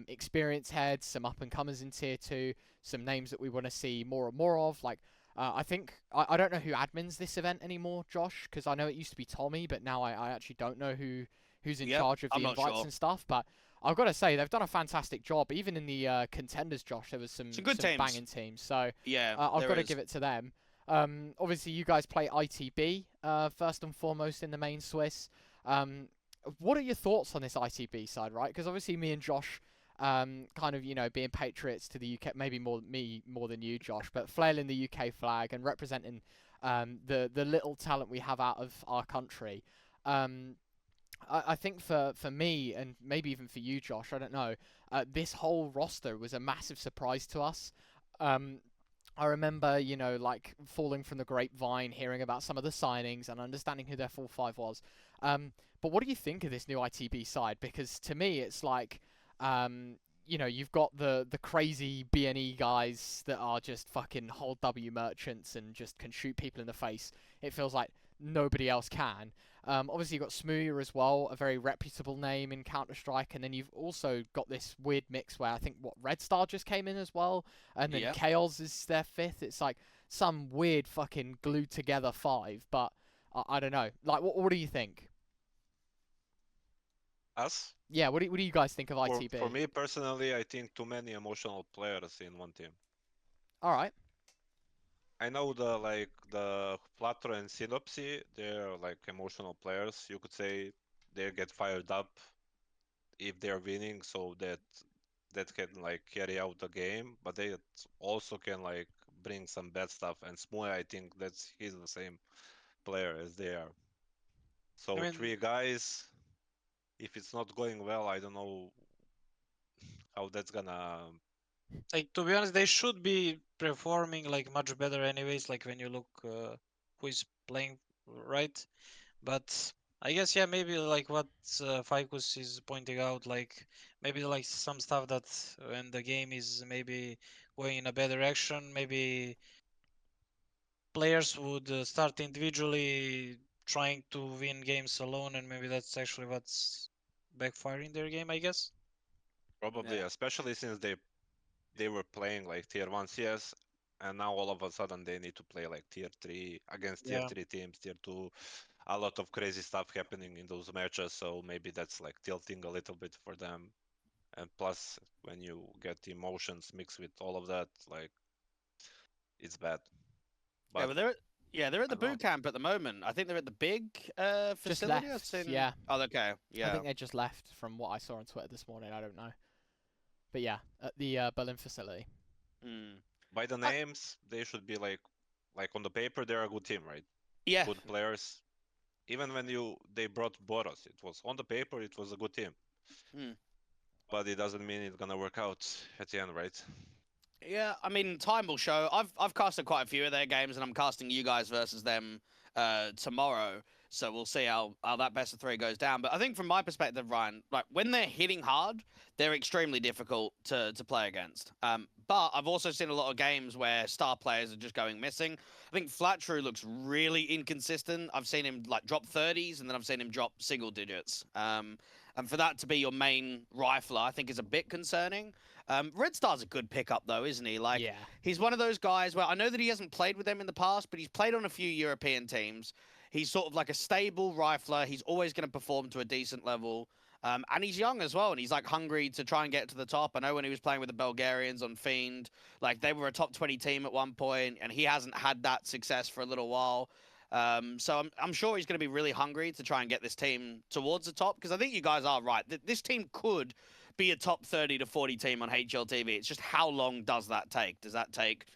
experience heads, some up and comers in tier two, some names that we want to see more and more of, like. I think I don't know who admins this event anymore, Josh, because I know it used to be Tommy, but now I actually don't know who's in Yep, charge of I'm the not invites sure. and stuff. But I've got to say they've done a fantastic job. Even in the contenders, Josh, there was Some good some teams. banging teams. So Yeah, I've there got to is. give it to them. Obviously, you guys play ITB first and foremost in the main Swiss. What are your thoughts on this ITB side, right? Because obviously, me and Josh kind of, you know, being patriots to the UK, maybe more than you, Josh, but flailing the UK flag and representing the little talent we have out of our country. Um, I think for me and maybe even for you, Josh, I don't know, this whole roster was a massive surprise to us. Um, I remember, you know, like falling from the grapevine, hearing about some of the signings and understanding who their full five was. But what do you think of this new ITB side? Because to me, it's like, you know, you've got the crazy BNE guys that are just fucking hold W merchants and just can shoot people in the face. It feels like nobody else can. Obviously, you've got Smooya as well, a very reputable name in Counter Strike, and then you've also got this weird mix where I think Red Star just came in as well, and then Yeah. Chaos is their fifth. It's like some weird fucking glued together five, but I don't know. Like, what do you think? Us? Yeah, what do you guys think of ITB? For me personally, I think too many emotional players in one team. All right. I know the Flutter and Synopsy, they're like emotional players. You could say they get fired up if they're winning, so that can like carry out the game, but they also can like bring some bad stuff. And Smooth, I think he's the same player as they are. I So mean, three guys, if it's not going well, I don't know how that's gonna. like to be honest, they should be performing like much better anyways, like when you look who is playing right. But I guess yeah, maybe like what fajkus is pointing out, like maybe like some stuff that when the game is maybe going in a better direction, maybe players would start individually trying to win games alone, and maybe that's actually what's backfiring their game, I guess. Probably, Yeah. especially since they were playing like tier 1 CS, and now all of a sudden they need to play like tier 3 against tier Yeah. 3 teams, tier 2. a lot of crazy stuff happening in those matches, so maybe that's like tilting a little bit for them. And plus, when you get emotions mixed with all of that, like it's bad. Yeah, But well, they're at I the don't know. boot camp at the moment. I think they're at the big Just facility. I've left, seen. yeah. Oh, okay. I Yeah. think they just left from what I saw on Twitter this morning. I don't know, but yeah, at the Berlin facility. Mm. By the names, they should be like on the paper, they're a good team, right? Yeah. Good players. Even when they brought Boros, it was on the paper, it was a good team. Mm. But it doesn't mean it's gonna work out at the end, right? Yeah, I mean, time will show. I've casted quite a few of their games, and I'm casting you guys versus them tomorrow. So we'll see how that best of three goes down. But I think from my perspective, Ryan, like when they're hitting hard, they're extremely difficult to play against. But I've also seen a lot of games where star players are just going missing. I think FlatTrue looks really inconsistent. I've seen him like drop 30s, and then I've seen him drop single digits. And for that to be your main rifler, I think is a bit concerning. Red Star's a good pickup though, isn't he? Like Yeah. he's one of those guys where I know that he hasn't played with them in the past, but he's played on a few European teams. He's sort of like a stable rifler. He's always going to perform to a decent level. And he's young as well, and he's like hungry to try and get to the top. I know when he was playing with the Bulgarians on Fiend, like they were a top 20 team at one point, and he hasn't had that success for a little while. So I'm sure he's going to be really hungry to try and get this team towards the top, because I think you guys are right. This team could be a top 30 to 40 team on HLTV. It's just how long does that take? Does that take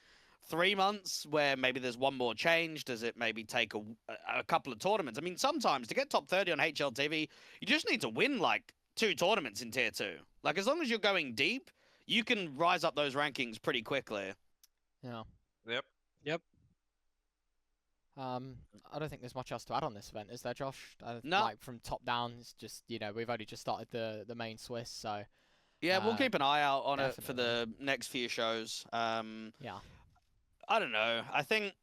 3 months where maybe there's one more change? Does it maybe take a couple of tournaments? I mean, sometimes to get top 30 on HLTV, you just need to win like 2 tournaments in tier 2. Like as long as you're going deep, you can rise up those rankings pretty quickly. Yeah. Yep. Yep. I don't think there's much else to add on this event, is there, Josh? No. Like from top down, it's just we've only just started the main Swiss, so Yeah, we'll keep an eye out on it for definitely. the next few shows. Yeah. I don't know. I think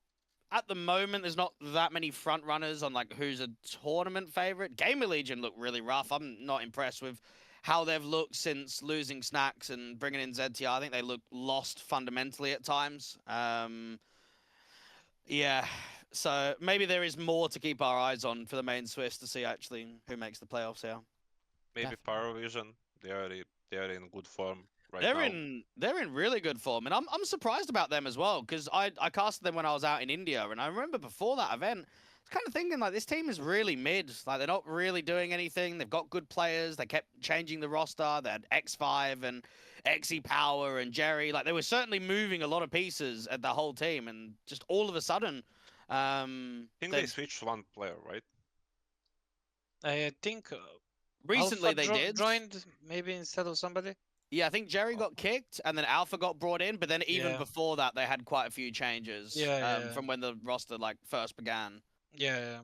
at the moment there's not that many front runners on like who's a tournament favorite. Gamer Legion look really rough. I'm not impressed with how they've looked since losing Snacks and bringing in ZTR. I think they look lost fundamentally at times. Yeah, so maybe there is more to keep our eyes on for the main Swiss to see actually who makes the playoffs here. Maybe Definitely. Power Vision. They are in good form right They're now. they're in really good form, and I'm surprised about them as well because I casted them when I was out in India, and I remember before that event, I was kind of thinking like this team is really mid, like they're not really doing anything. They've got good players. They kept changing the roster. They had X5 and XE Power and Jerry. Like they were certainly moving a lot of pieces at the whole team, and just all of a sudden, I think they switched one player, right? I think recently Alpha they did. joined maybe instead of somebody. Yeah, I think Jerry got kicked, and then Alpha got brought in. But then even Yeah. before that, they had quite a few changes. Yeah. From when the roster like first began. Yeah.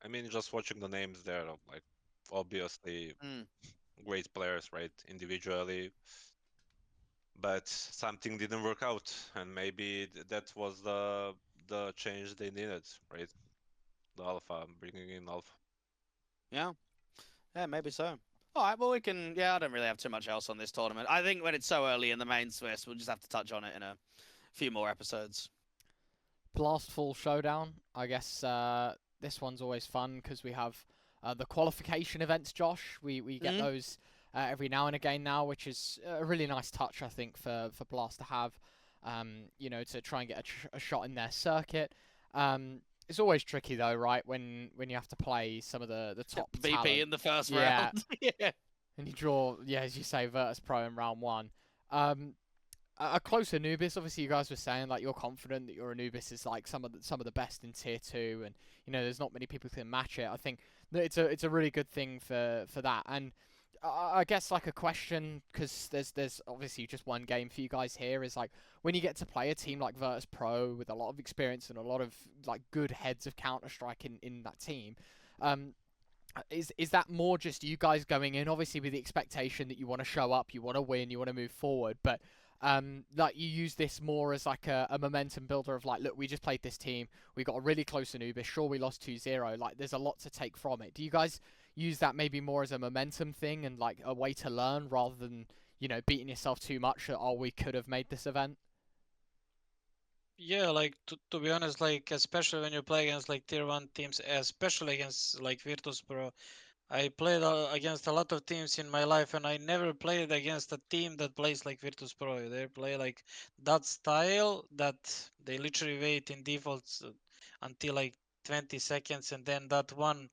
I mean, just watching the names there, like obviously Mm. great players, right? Individually, but something didn't work out, and maybe that was the change they needed, right? The Alpha, bringing in Alpha. Yeah, maybe so. All right, well we can. Yeah, I don't really have too much else on this tournament. I think when it's so early in the main Swiss, we'll just have to touch on it in a few more episodes. Blastful Showdown. I guess this one's always fun because we have the qualification events, Josh. We get those every now and again now, which is a really nice touch, I think, for Blast to have. To try and get a shot in their circuit. It's always tricky though, right? When you have to play some of the top VP talent. in the first Yeah. round. Yeah. And you draw, as you say, Virtus Pro in round 1. A close Anubis, obviously you guys were saying like you're confident that your Anubis is like some of the best in tier 2, and there's not many people who can match it. I think that it's a really good thing for that. And I guess like a question, because there's obviously just one game for you guys here, is like when you get to play a team like Virtus Pro with a lot of experience and a lot of like good heads of Counter-Strike in that team, is that more just you guys going in obviously with the expectation that you want to show up, you want to win, you want to move forward, but like you use this more as like a momentum builder of like, look, we just played this team, we got a really close Anubis, sure we lost 2-0, like there's a lot to take from it. Do you guys use that maybe more as a momentum thing and like a way to learn rather than beating yourself too much that, oh, we could have made this event? Yeah, like to be honest, like especially when you play against like tier one teams, especially against like Virtus Pro, I played against a lot of teams in my life, and I never played against a team that plays like Virtus Pro. They play like that style that they literally wait in defaults until like 20 seconds, and then that one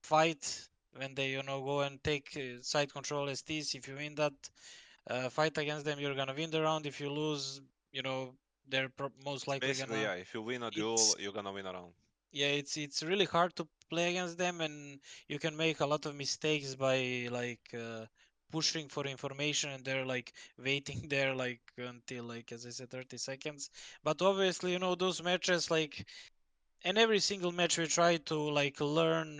fight when they go and take side control STs. If you win that fight against them, you're gonna win the round. If you lose, you know they're most likely Basically, gonna. yeah, if you win a It's duel, you're gonna win a round. yeah, it's really hard to play against them, and you can make a lot of mistakes by like pushing for information, and they're like waiting there like until like as I said 30 seconds. But obviously, those matches like and every single match we try to like learn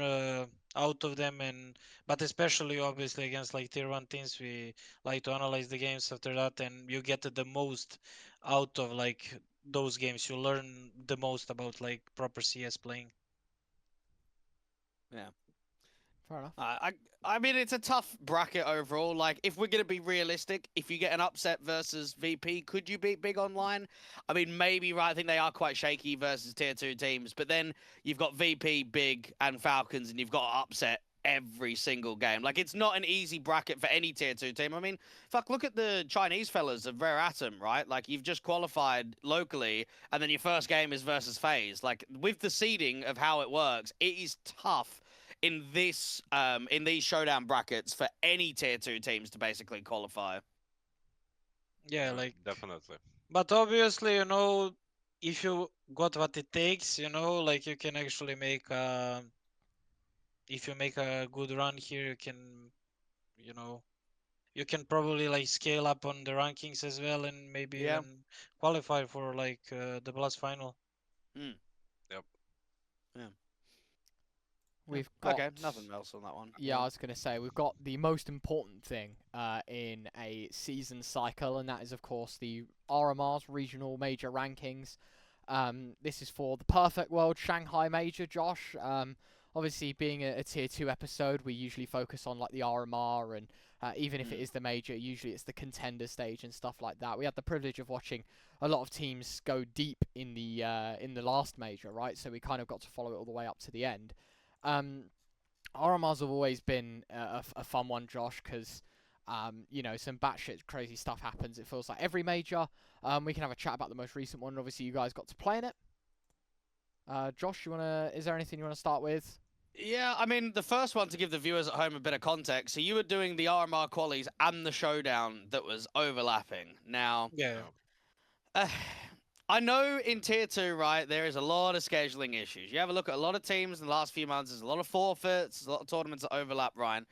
out of them, and but especially obviously against like tier one teams we like to analyze the games after that, and you get the most out of like those games. You learn the most about like proper CS playing. Yeah. Fair enough. I mean, it's a tough bracket overall. Like, if we're gonna be realistic, if you get an upset versus VP, could you beat Big Online? I mean, maybe, right? I think they are quite shaky versus tier two teams, but then you've got VP, Big, and Falcons, and you've got to upset every single game. Like, it's not an easy bracket for any tier two team. I mean, fuck, look at the Chinese fellas of Rare Atom, right? Like, you've just qualified locally, and then your first game is versus FaZe. Like, with the seeding of how it works, it is tough in these showdown brackets for any tier two teams to basically qualify. Yeah, like, Definitely. but obviously, if you got what it takes, like you can actually make if you make a good run here, you know, you can probably like scale up on the rankings as well, and maybe Yeah. even qualify for like the Blast final. Mm. Yep. Yeah. We've got Okay, nothing else on that one. Yeah, I was going to say we've got the most important thing in a season cycle, and that is, of course, the RMR's regional major rankings. This is for the Perfect World Shanghai Major, Josh. Obviously, being a tier 2 episode, we usually focus on like the RMR, and even if it is the major, usually it's the contender stage and stuff like that. We had the privilege of watching a lot of teams go deep in the last major, right? So we kind of got to follow it all the way up to the end. RMRs have always been a fun one, Josh, because some batshit crazy stuff happens. It feels like every major. We can have a chat about the most recent one. Obviously, you guys got to play in it. Josh, is there anything you want to start with? Yeah, I mean, the first one, to give the viewers at home a bit of context, so you were doing the RMR qualies and the showdown that was overlapping. Now, Yeah. I know in tier 2, right, there is a lot of scheduling issues. You have a look at a lot of teams in the last few months, there's a lot of forfeits, there's a lot of tournaments that overlap, Ryan.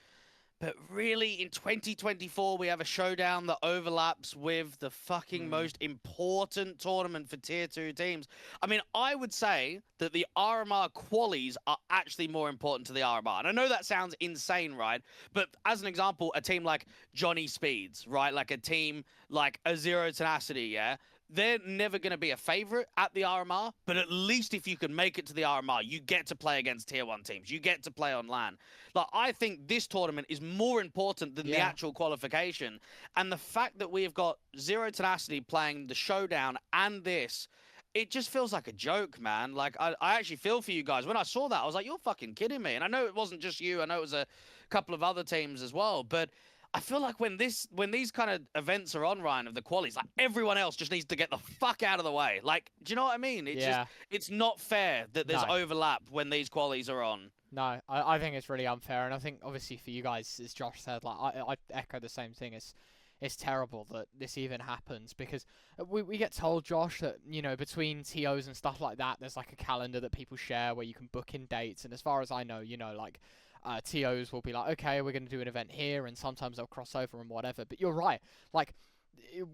But really, in 2024, we have a showdown that overlaps with the fucking most important tournament for tier 2 teams. I mean, I would say that the RMR qualies are actually more important to the RMR. And I know that sounds insane, right? But as an example, a team like Johnny Speeds, right? Like a team like a Zero Tenacity, yeah? They're never going to be a favorite at the RMR, but at least if you can make it to the RMR, you get to play against tier 1 teams. You get to play on LAN. Like, I think this tournament is more important than the actual qualification. And the fact that we have got Zero Tenacity playing the showdown and this, it just feels like a joke, man. Like, I actually feel for you guys. When I saw that, I was like, you're fucking kidding me. And I know it wasn't just you. I know it was a couple of other teams as well. But I feel like when these kind of events are on, Ryan, of the qualies, like, everyone else just needs to get the fuck out of the way. Like, do you know what I mean? It's just, it's not fair that there's overlap when these qualies are on. No, I think it's really unfair, and I think obviously for you guys, as Josh said, like I echo the same thing. It's terrible that this even happens, because we get told, Josh, that between TOs and stuff like that, there's like a calendar that people share where you can book in dates, and as far as I know, like TOs will be like, okay, we're going to do an event here, and sometimes they'll cross over and whatever. But you're right, like,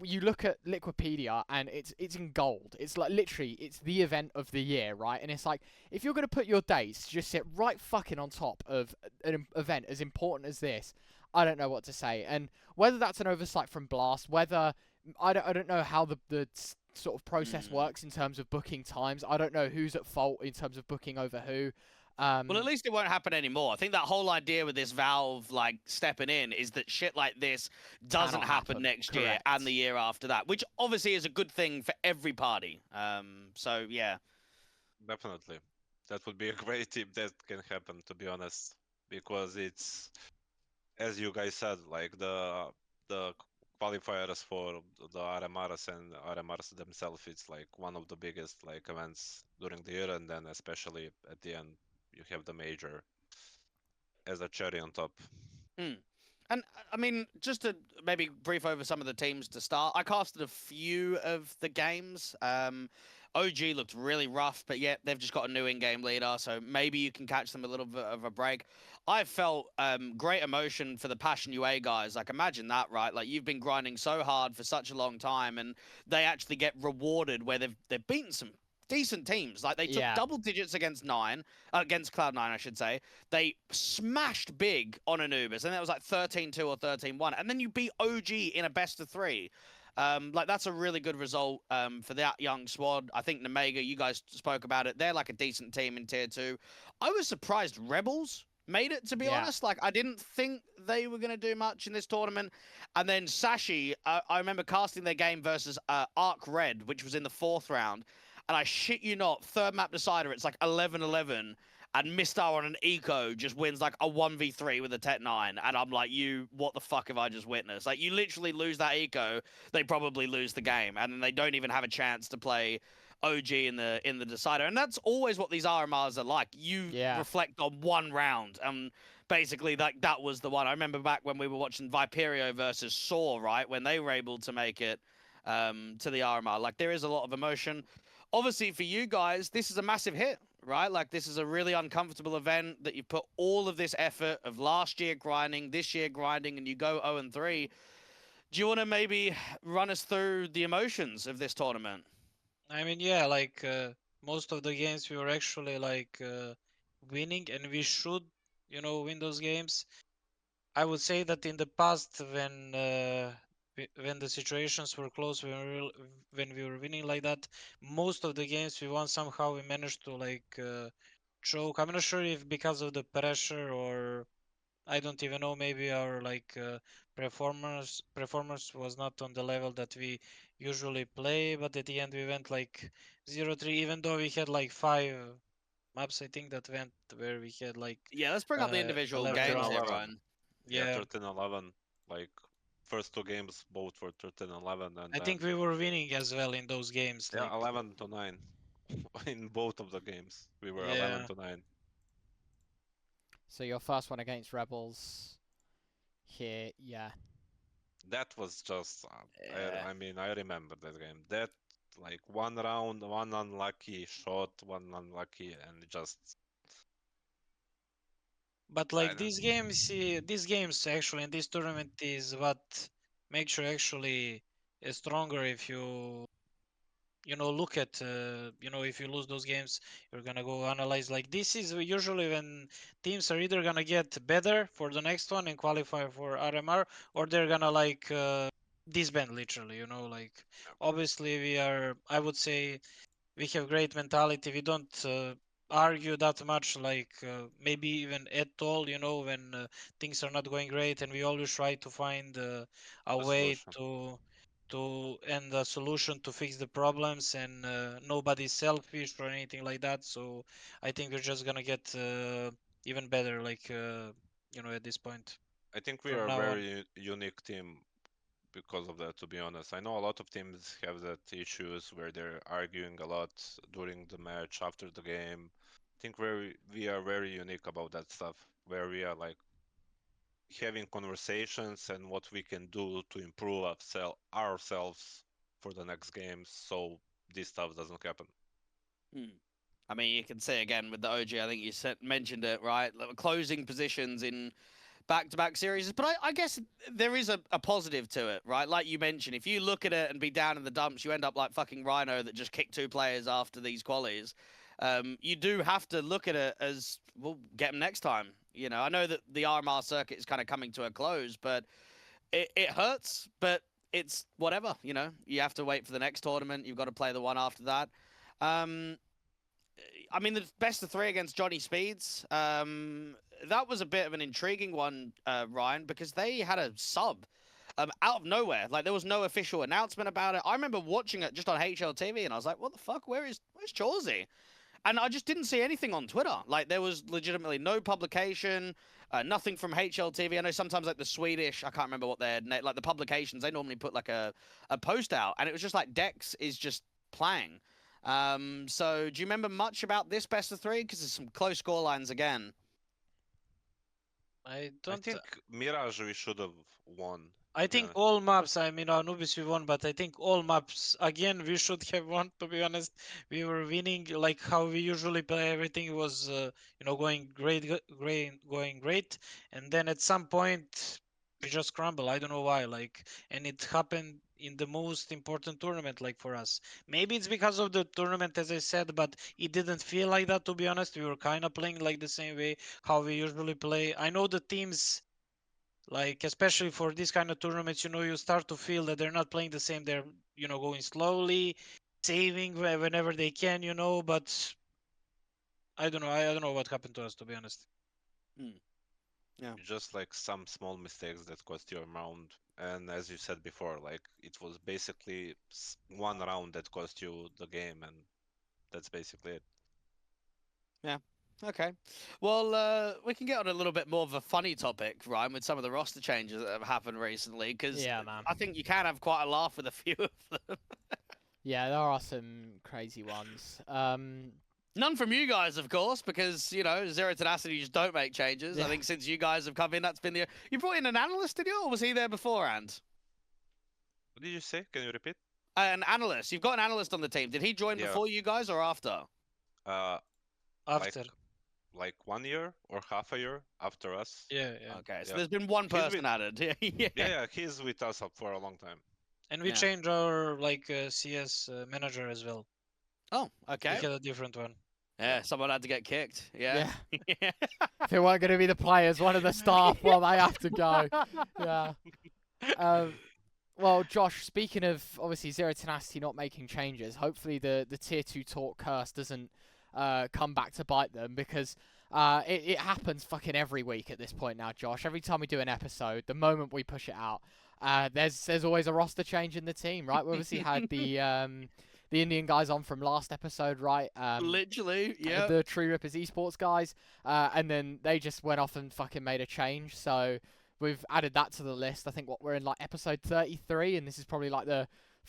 you look at Liquipedia and it's in gold. It's like literally it's the event of the year, right? And it's like, if you're gonna put your dates just sit right fucking on top of an event as important as this, I don't know what to say. And whether that's an oversight from Blast, whether I don't know how the sort of process works in terms of booking times. I don't know who's at fault in terms of booking over who. Well, at least it won't happen anymore. I think that whole idea with this Valve like stepping in is that shit like this doesn't Cannot happen happen. next year Correct. and the year after that, which obviously is a good thing for every party. So yeah. Definitely. That would be a great if that can happen, to be honest, because it's, as you guys said, like the qualifiers for the RMRs and RMRs themselves, it's like one of the biggest like events during the year, and then especially at the end you have the major as a cherry on top. Hmm. And I mean, just to maybe brief over some of the teams to start, I casted a few of the games. OG looked really rough, but yet they've just got a new in-game leader, so maybe you can catch them a little bit of a break. I felt great emotion for the Passion UA guys. Like, imagine that, right? Like, you've been grinding so hard for such a long time, and they actually get rewarded where they've beaten some decent teams. Like, they took Yeah. double digits against Cloud9, I should say. They smashed big on Anubis, and that was like 13-2 or 13-1. And then you beat OG in a best of three. Like, that's a really good result for that young squad. I think Nemega, you guys spoke about it. They're like a decent team in tier 2. I was surprised Rebels made it, to be honest. Like, I didn't think they were going to do much in this tournament. And then Sashi, I remember casting their game versus Arc Red, which was in the 4th round. And I shit you not, third map decider, it's like 11-11. And Mistar on an eco just wins like a 1v3 with a Tet 9. And I'm like, what the fuck have I just witnessed? Like, you literally lose that eco, they probably lose the game. And then they don't even have a chance to play OG in the decider. And that's always what these RMRs are like. You reflect on one round. And basically, that was the one. I remember back when we were watching Viperio versus Saw, right? When they were able to make it to the RMR. Like, there is a lot of emotion. Obviously, for you guys, this is a massive hit, right? Like, this is a really uncomfortable event that you put all of this effort of last year grinding, this year grinding, and you go 0-3. Do you want to maybe run us through the emotions of this tournament? I mean, yeah, like most of the games we were actually like winning, and we should, win those games. I would say that in the past, when the situations were close, when we were winning like that, most of the games we won somehow. We managed to like choke. I'm not sure if because of the pressure, or I don't even know. Maybe our like performance was not on the level that we usually play. But at the end, we went like 0-3, even though we had like 5 maps. I think that went where we had like Yeah, let's bring up the individual 11 games here, rounds. Ryan. Yeah, Yeah. 13-11. Like, first 2 games both for 13-11, and I think then we were winning as well in those games. yeah, Like, 11-9 in both of the games. We were yeah. 11-9. So your first one against Rebels here, yeah. That was just, Yeah. I mean, I remember that game. That, like, one round, one unlucky shot, one unlucky, and just. But I like don't. these games actually in this tournament is what makes you actually stronger. If look at if you lose those games, you're gonna go analyze. Like, this is usually when teams are either gonna get better for the next one and qualify for RMR, or they're gonna like disband literally. Like, obviously I would say we have great mentality. We don't argue that much, like maybe even at all, when things are not going great, and we always try to find a A way solution. to and a solution to fix the problems, and nobody's selfish or anything like that. So I think we're just gonna get even better, like at this point I think we from are a now on. very unique team because of that, to be honest. I know a lot of teams have that issues where they're arguing a lot during the match, after the game. I think we are very unique about that stuff, where we are like having conversations and what we can do to improve ourselves for the next games, so this stuff doesn't happen. I mean, you can say again with the OG, I think you mentioned it, right? Like, closing positions in back-to-back series. But I guess there is a positive to it, right? Like you mentioned, if you look at it and be down in the dumps, you end up like fucking Rhino that just kicked 2 players after these qualies. You do have to look at it as, well, get them next time. I know that the RMR circuit is kind of coming to a close, but it hurts, but it's whatever, You have to wait for the next tournament. You've got to play the one after that. I mean, the best of 3 against Johnny Speeds. That was a bit of an intriguing one, Ryan, because they had a sub out of nowhere. Like there was no official announcement about it. I remember watching it just on HLTV, and I was like, "What the fuck? Where's Chauzy?" And I just didn't see anything on Twitter. Like there was legitimately no publication, nothing from HLTV. I know sometimes like the Swedish, I can't remember what they're like the publications. They normally put like a post out, and it was just like Dex is just playing. So do you remember much about this best of 3? Because there's some close score lines again. I I don't. think Mirage we should have won. I think all maps, I mean, Anubis we won, but I think all maps, again, we should have won, to be honest. We were winning, like how we usually play, everything was, going great. And then at some point, we just crumble. I don't know why, and it happened in the most important tournament, like for us. Maybe it's because of the tournament, as I said, but it didn't feel like that, to be honest. We were kind of playing like the same way, how we usually play. I know the teams, like especially for this kind of tournaments, you start to feel that they're not playing the same. They're going slowly, saving whenever they can, but I don't know what happened to us, to be honest. Yeah. Just like some small mistakes that cost you a round. And as you said before, like it was basically one round that cost you the game, and that's basically it. Yeah. Okay. Well, we can get on a little bit more of a funny topic, Ryan, with some of the roster changes that have happened recently, because Yeah, man. I think you can have quite a laugh with a few of them. Yeah, there are some crazy ones. None from you guys, of course, because, Zero Tenacity just don't make changes. Yeah. I think since you guys have come in, that's been the... You brought in an analyst, did you, or was he there beforehand? What did you say? Can you repeat? An analyst. You've got an analyst on the team. Did he join Yeah. before you guys or after? After. Like 1 year or half a year after us. Yeah. Okay, so Yeah. there's been one He's person with- added. Yeah. Yeah, he's with us for a long time. And we Yeah. changed our CS manager as well. Oh, okay. We had a different one. Yeah, someone had to get kicked. Yeah. Yeah. If it weren't going to be the players, one of the staff, well, they have to go. Yeah. Well, Josh, speaking of obviously Zero Tenacity not making changes, hopefully the tier 2 talk curse doesn't come back to bite them, because it happens fucking every week at this point now, Josh. Every time we do an episode, the moment we push it out, there's always a roster change in the team, right? We obviously had the Indian guys on from last episode, right? Literally, yeah. The Tree Rippers esports guys, and then they just went off and fucking made a change. So we've added that to the list. I think we're in like episode 33, and this is probably like the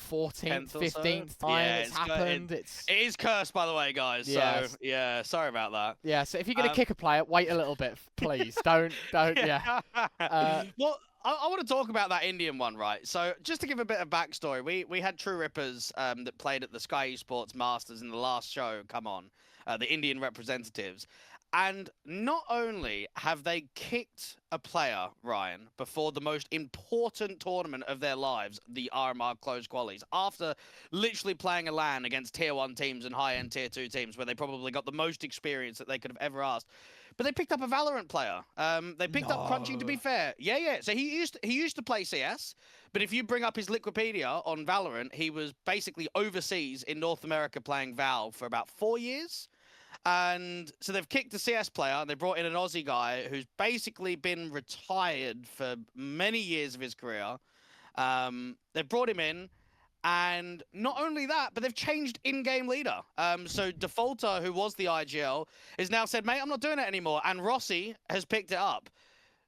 14th, 15th time it's happened. It is cursed, by the way, guys. Yes. So yeah, sorry about that. Yeah. So if you're gonna kick a player, wait a little bit, please. Don't. Yeah. Well, I want to talk about that Indian one, right? So just to give a bit of backstory, we had True Rippers that played at the Sky Esports Masters in the last show come on, the Indian representatives. And not only have they kicked a player, Ryan, before the most important tournament of their lives, the RMR Closed Qualies, after literally playing a LAN against tier 1 teams and high-end tier 2 teams where they probably got the most experience that they could have ever asked. But they picked up a Valorant player. They picked up Crunchy, to be fair. Yeah. So he used to play CS, but if you bring up his Liquipedia on Valorant, he was basically overseas in North America playing Val for about 4 years. And so they've kicked a CS player, and they brought in an Aussie guy who's basically been retired for many years of his career. They've brought him in, and not only that, but they've changed in-game leader. So Defaulter, who was the IGL, has now said, mate, I'm not doing it anymore. And Rossi has picked it up.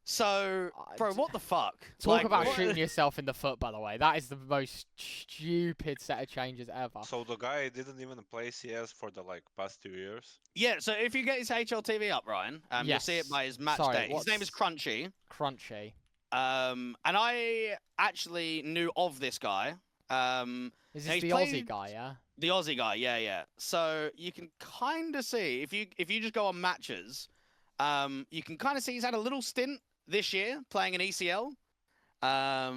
So, bro, what the fuck? Talk about shooting yourself in the foot, by the way. That is the most stupid set of changes ever. So the guy didn't even play CS for the past 2 years. Yeah, so if you get his HLTV up, Ryan, you'll see it by his match day. His name is Crunchy. Crunchy. And I actually knew of this guy. Is this the Aussie guy, yeah? The Aussie guy, yeah. So you can kind of see, if you just go on matches, you can kind of see he's had a little stint this year playing an ECL. Yeah,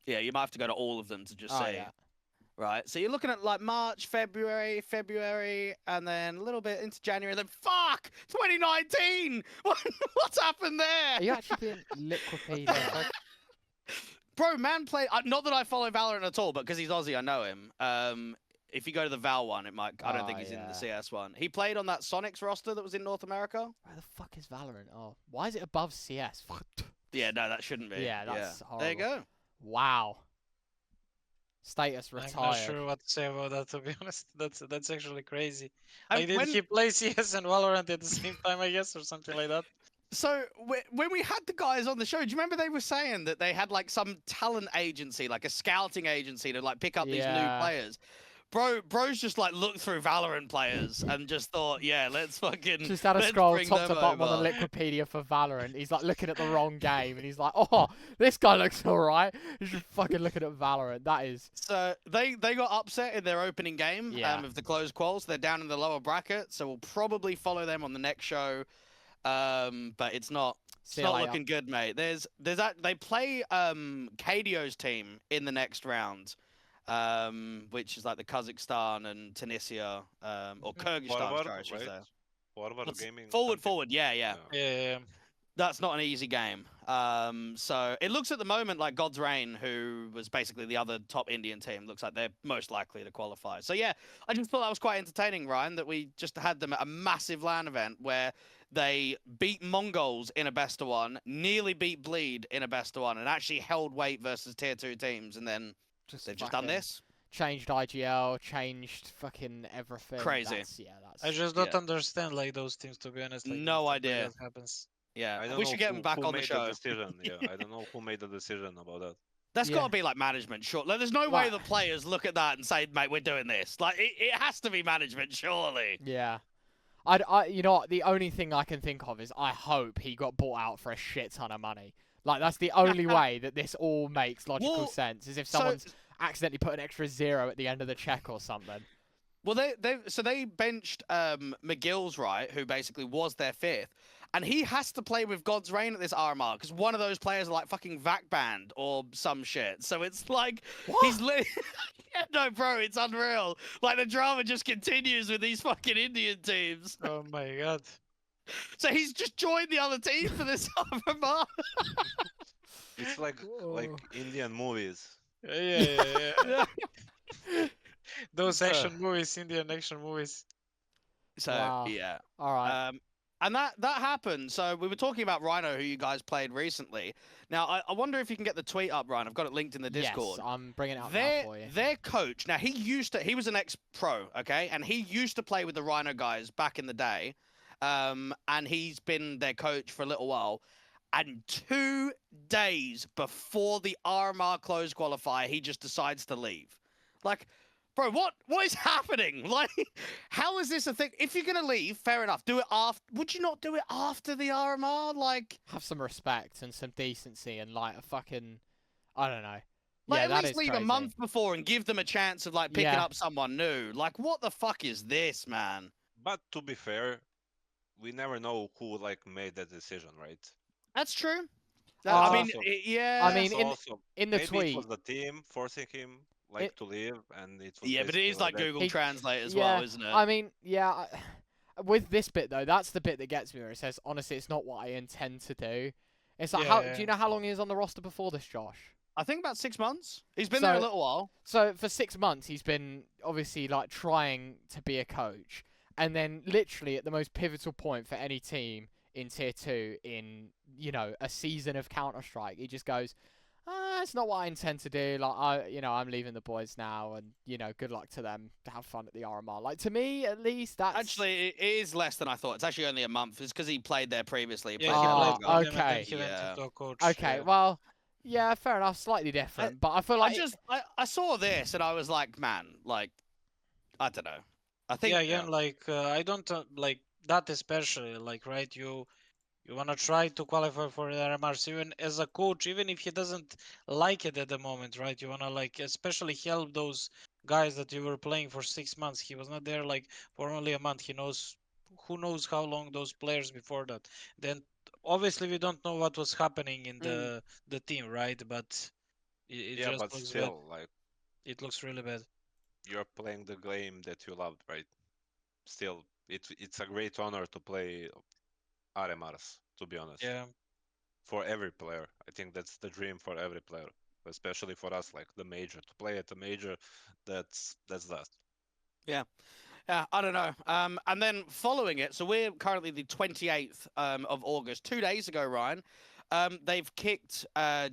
you might have to go to all of them to just see. Yeah. Right, so you're looking at like March, February, and then a little bit into January, and then fuck, 2019! What's happened there? Are you actually being Liquipedia? Bro, man played, not that I follow Valorant at all, but because he's Aussie, I know him. if you go to the Val one, it might. I don't think he's in the CS one. He played on that Sonics roster that was in North America. Where the fuck is Valorant? Oh, why is it above CS? Yeah, no, that shouldn't be. Yeah, that's horrible. There you go. Wow. Status retired. I'm not sure what to say about that, to be honest. That's actually crazy. And Like, did he play CS and Valorant at the same time, I guess, or something like that? So when we had the guys on the show, do you remember they were saying that they had like some talent agency, like a scouting agency, to like pick up these new players? Bro's just like looked through Valorant players and just thought, yeah, let's fucking just had a let's scroll bring top them to bottom over. on the Wikipedia for Valorant. He's like looking at the wrong game and he's like, oh, this guy looks alright. He's just fucking looking at Valorant. That is. So they got upset in their opening game of the closed quals. They're down in the lower bracket, so we'll probably follow them on the next show. But it's not looking good, mate. They play KDO's team in the next round. Which is like the Kazakhstan and Tunisia, or Kyrgyzstan, I should say. Forward gaming. Forward, yeah. That's not an easy game. So it looks at the moment like God's Reign, who was basically the other top Indian team, looks like they're most likely to qualify. So yeah, I just thought that was quite entertaining, Ryan, that we just had them at a massive LAN event where they beat Mongols in a best of one, nearly beat Bleed in a best of one, and actually held weight versus tier 2 teams, and then they've just done this. Changed IGL, changed fucking everything. Crazy. That's I just don't understand like those teams, to be honest. Like, no idea. What happens. Yeah, we should get them back on the show. I don't know who made the decision about that. That's got to be like management, sure. Like, there's no way the players look at that and say, "Mate, we're doing this." Like, it has to be management, surely. Yeah. You know what? The only thing I can think of is I hope he got bought out for a shit ton of money. Like, that's the only way that this all makes logical sense, is if someone's accidentally put an extra 0 at the end of the check or something. Well, they benched McGill's, right, who basically was their 5th. And he has to play with God's Reign at this RMR because one of those players are like fucking VAC banned or some shit. So it's like he's yeah, no, bro, it's unreal. Like the drama just continues with these fucking Indian teams. Oh my god. So he's just joined the other team for this RMR. It's like Indian movies. Yeah. Those action movies, Indian action movies. So yeah. All right. And that happened. So we were talking about Rhino, who you guys played recently. Now, I wonder if you can get the tweet up, Ryan. I've got it linked in the Discord. Yes, I'm bringing it up now for you. Their coach, now he was an ex-pro, okay? And he used to play with the Rhino guys back in the day. And he's been their coach for a little while. And 2 days before the RMR close qualifier, he just decides to leave. Like, bro, what is happening? Like, how is this a thing? If you're gonna leave, fair enough. Do it after. Would you not do it after the RMR? Like, have some respect and some decency and like a fucking, I don't know. Like, at least leave a month before and give them a chance of like picking up someone new. Like, what the fuck is this, man? But to be fair, we never know who like made that decision, right? That's true. I mean, I mean, in the maybe tweet, it was the team forcing him to leave, and it was but it is like Google Translate as well, isn't it? I mean, with this bit though, that's the bit that gets me, where it says, honestly, it's not what I intend to do. It's like, do you know how long he was on the roster before this, Josh? I think about 6 months. He's been there a little while. So for 6 months, he's been obviously like trying to be a coach, and then literally at the most pivotal point for any team in tier 2 in, you know, a season of Counter-Strike, he just goes, it's not what I intend to do. Like, I'm leaving the boys now, and, you know, good luck to them to have fun at the RMR. Like, to me, at least, that's... Actually, it is less than I thought. It's actually only a month. It's because he played there previously. Okay, well, yeah, fair enough. Slightly different, but I feel like... I saw this, and I was like, man, like, I don't know. I think... Yeah, again, like, I don't, like, that especially, like, right, you want to try to qualify for the RMRs, even as a coach, even if he doesn't like it at the moment, right? You want to, like, especially help those guys that you were playing for 6 months. He was not there, like, for only a month. He knows, who knows how long those players before that. Then, obviously, we don't know what was happening in the team, right? But it just but looks still, bad. like, it looks really bad. You're playing the game that you loved, right? Still, it's a great honor to play RMRs, to be honest. Yeah. For every player. I think that's the dream for every player. Especially for us, like the major. To play at the major, that's that. Yeah, I don't know. And then following it, so we're currently the 28th of August. 2 days ago, Ryan, they've kicked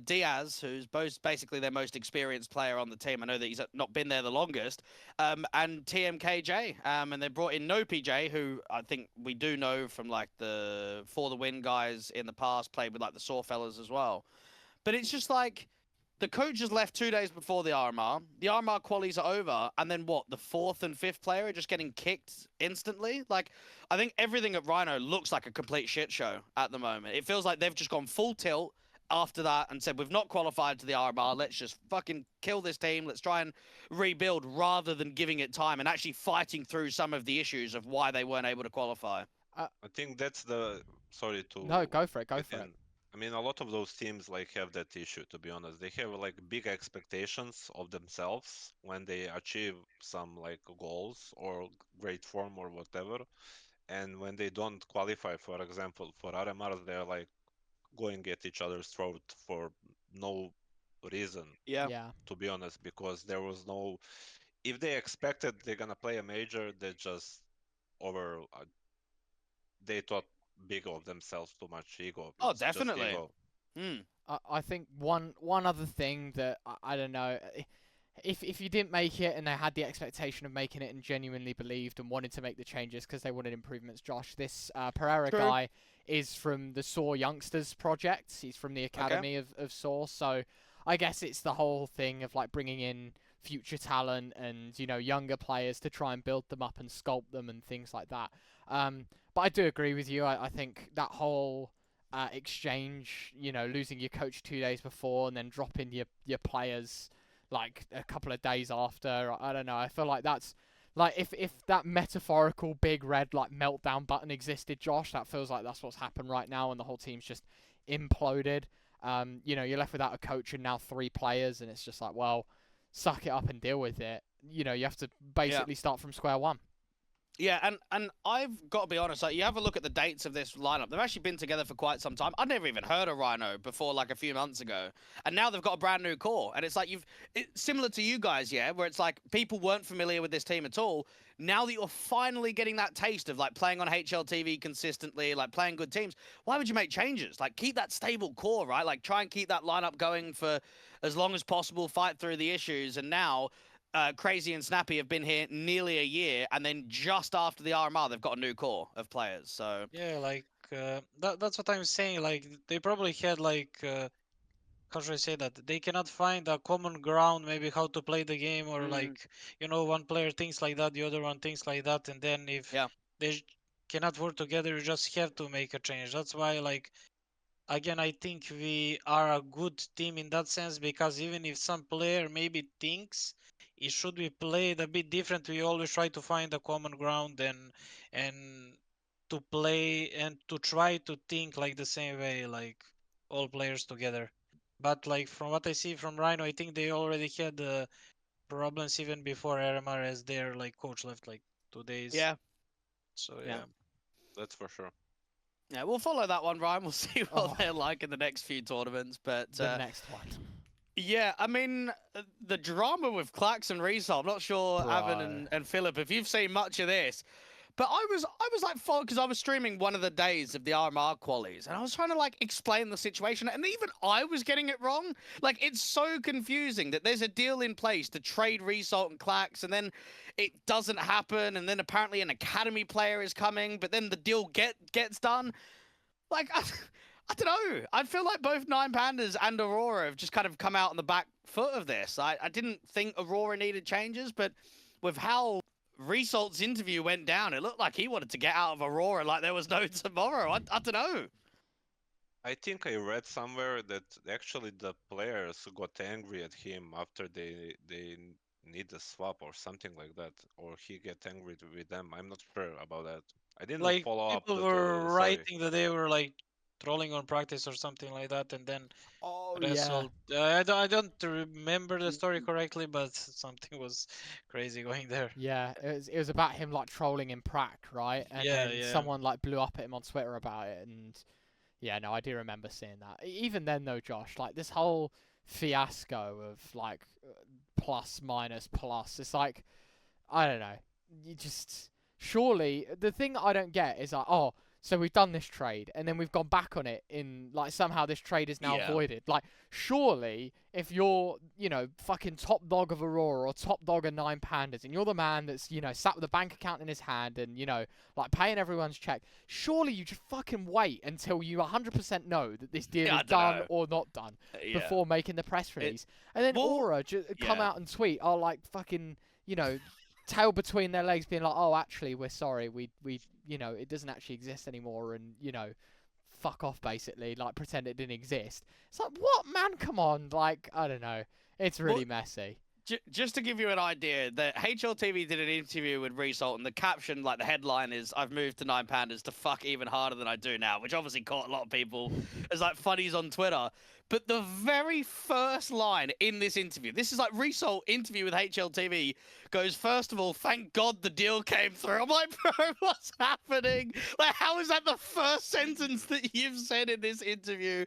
Diaz, who's basically their most experienced player on the team. I know that he's not been there the longest, and TMKJ. And they brought in No PJ, who I think we do know from like the For the Win guys in the past, played with like the Saw fellas as well. But it's just like the coach has left 2 days before the RMR. The RMR qualies are over, and then what? The fourth and fifth player are just getting kicked instantly. Like, I think everything at Rhino looks like a complete shit show at the moment. It feels like they've just gone full tilt after that and said, we've not qualified to the RMR. Let's just fucking kill this team. Let's try and rebuild rather than giving it time and actually fighting through some of the issues of why they weren't able to qualify. I think that's the sorry to No, go for it. Go get for it. in. I mean, a lot of those teams like have that issue, to be honest. They have like big expectations of themselves when they achieve some like goals or great form or whatever. And when they don't qualify, for example, for RMRs, they're like going at each other's throat for no reason, Yeah. Yeah. to be honest, because there was no. If they expected they're gonna play a major, they just over. They thought big of themselves, too much ego. Oh, It's just definitely. ego. I think one other thing that I don't know, if you didn't make it and they had the expectation of making it and genuinely believed and wanted to make the changes because they wanted improvements, Josh, this Pereira True. guy is from the Saw Youngsters project. He's from the academy of Saw, so I guess it's the whole thing of like bringing in future talent and younger players to try and build them up and sculpt them and things like that. But I do agree with you. I think that whole exchange, losing your coach 2 days before and then dropping your players like a couple of days after. I don't know. I feel like that's like if that metaphorical big red like meltdown button existed, Josh, that feels like that's what's happened right now, and the whole team's just imploded. You're left without a coach and now 3 players, and it's just like, well, suck it up and deal with it. You have to basically start from square one. Yeah, and I've got to be honest, like, you have a look at the dates of this lineup. They've actually been together for quite some time. I'd never even heard of Rhino before, like, a few months ago. And now they've got a brand new core. And it's like, it's similar to you guys, yeah, where it's like people weren't familiar with this team at all. Now that you're finally getting that taste of, like, playing on HLTV consistently, like, playing good teams, why would you make changes? Like, keep that stable core, right? Like, try and keep that lineup going for as long as possible, fight through the issues. And now Crazy and Snappy have been here nearly a year, and then just after the RMR, they've got a new core of players. So Yeah, like that's what I'm saying. Like they probably had like how should I say that? They cannot find a common ground, maybe how to play the game, or like one player thinks like that, the other one thinks like that, and then if they cannot work together, you just have to make a change. That's why, like, again, I think we are a good team in that sense, because even if some player maybe thinks it should be played a bit different, we always try to find a common ground and to play and to try to think like the same way, like all players together. But like from what I see from Rhino, I think they already had problems even before RMR, as their like coach left like 2 days. yeah, So yeah. That's for sure. yeah, we'll follow that one, Ryan. We'll see what they're like in the next few tournaments. But The next one. yeah, I mean, the drama with Clax and Resol, I'm not sure, aVN and Philip, if you've seen much of this. But I was like, because I was streaming one of the days of the RMR qualies, and I was trying to like explain the situation, and even I was getting it wrong. Like, it's so confusing that there's a deal in place to trade Result and Clax, and then it doesn't happen, and then apparently an academy player is coming, but then the deal gets done. Like, I don't know. I feel like both Nine Pandas and Aurora have just kind of come out on the back foot of this. I didn't think Aurora needed changes, but with how Resalt's interview went down, it looked like he wanted to get out of Aurora like there was no tomorrow. I don't know. I think I read somewhere that actually the players got angry at him after they need a swap or something like that, or he get angry with them. I'm not sure about that. I didn't Like follow up people the were story. writing that they were like trolling on practice or something like that, and then Oh yeah. result. I don't remember the story correctly, but something was crazy going there. Yeah, it was about him like trolling in Prac, right? And Yeah, then yeah. someone like blew up at him on Twitter about it, and yeah, no, I do remember seeing that. Even then, though, Josh, like this whole fiasco of like plus minus plus, it's like I don't know. you just surely the thing I don't get is like, oh, so we've done this trade and then we've gone back on it in like somehow this trade is now voided. Like surely if you're, you know, fucking top dog of Aurora or top dog of Nine Pandas and you're the man that's, you know, sat with a bank account in his hand and, you know, like paying everyone's check, surely you just fucking wait until you 100% know that this deal is done or not done before making the press release. And then Aura come out and tweet, oh, like fucking, you know, tail between their legs being like, oh, actually, we're sorry. We you know, it doesn't actually exist anymore and, you know, fuck off, basically. Like, pretend it didn't exist. It's like, what, man? Come on. Like, I don't know. It's really messy. Just to give you an idea, the HLTV did an interview with ReTr00 and the caption, like the headline is, I've moved to Nine Pandas to fuck even harder than I do now, which obviously caught a lot of people as like funnies on Twitter. But the very first line in this interview, this is like ReTr00 interview with HLTV, goes, first of all, thank God the deal came through. I'm like, bro, what's happening? Like, how is that the first sentence that you've said in this interview?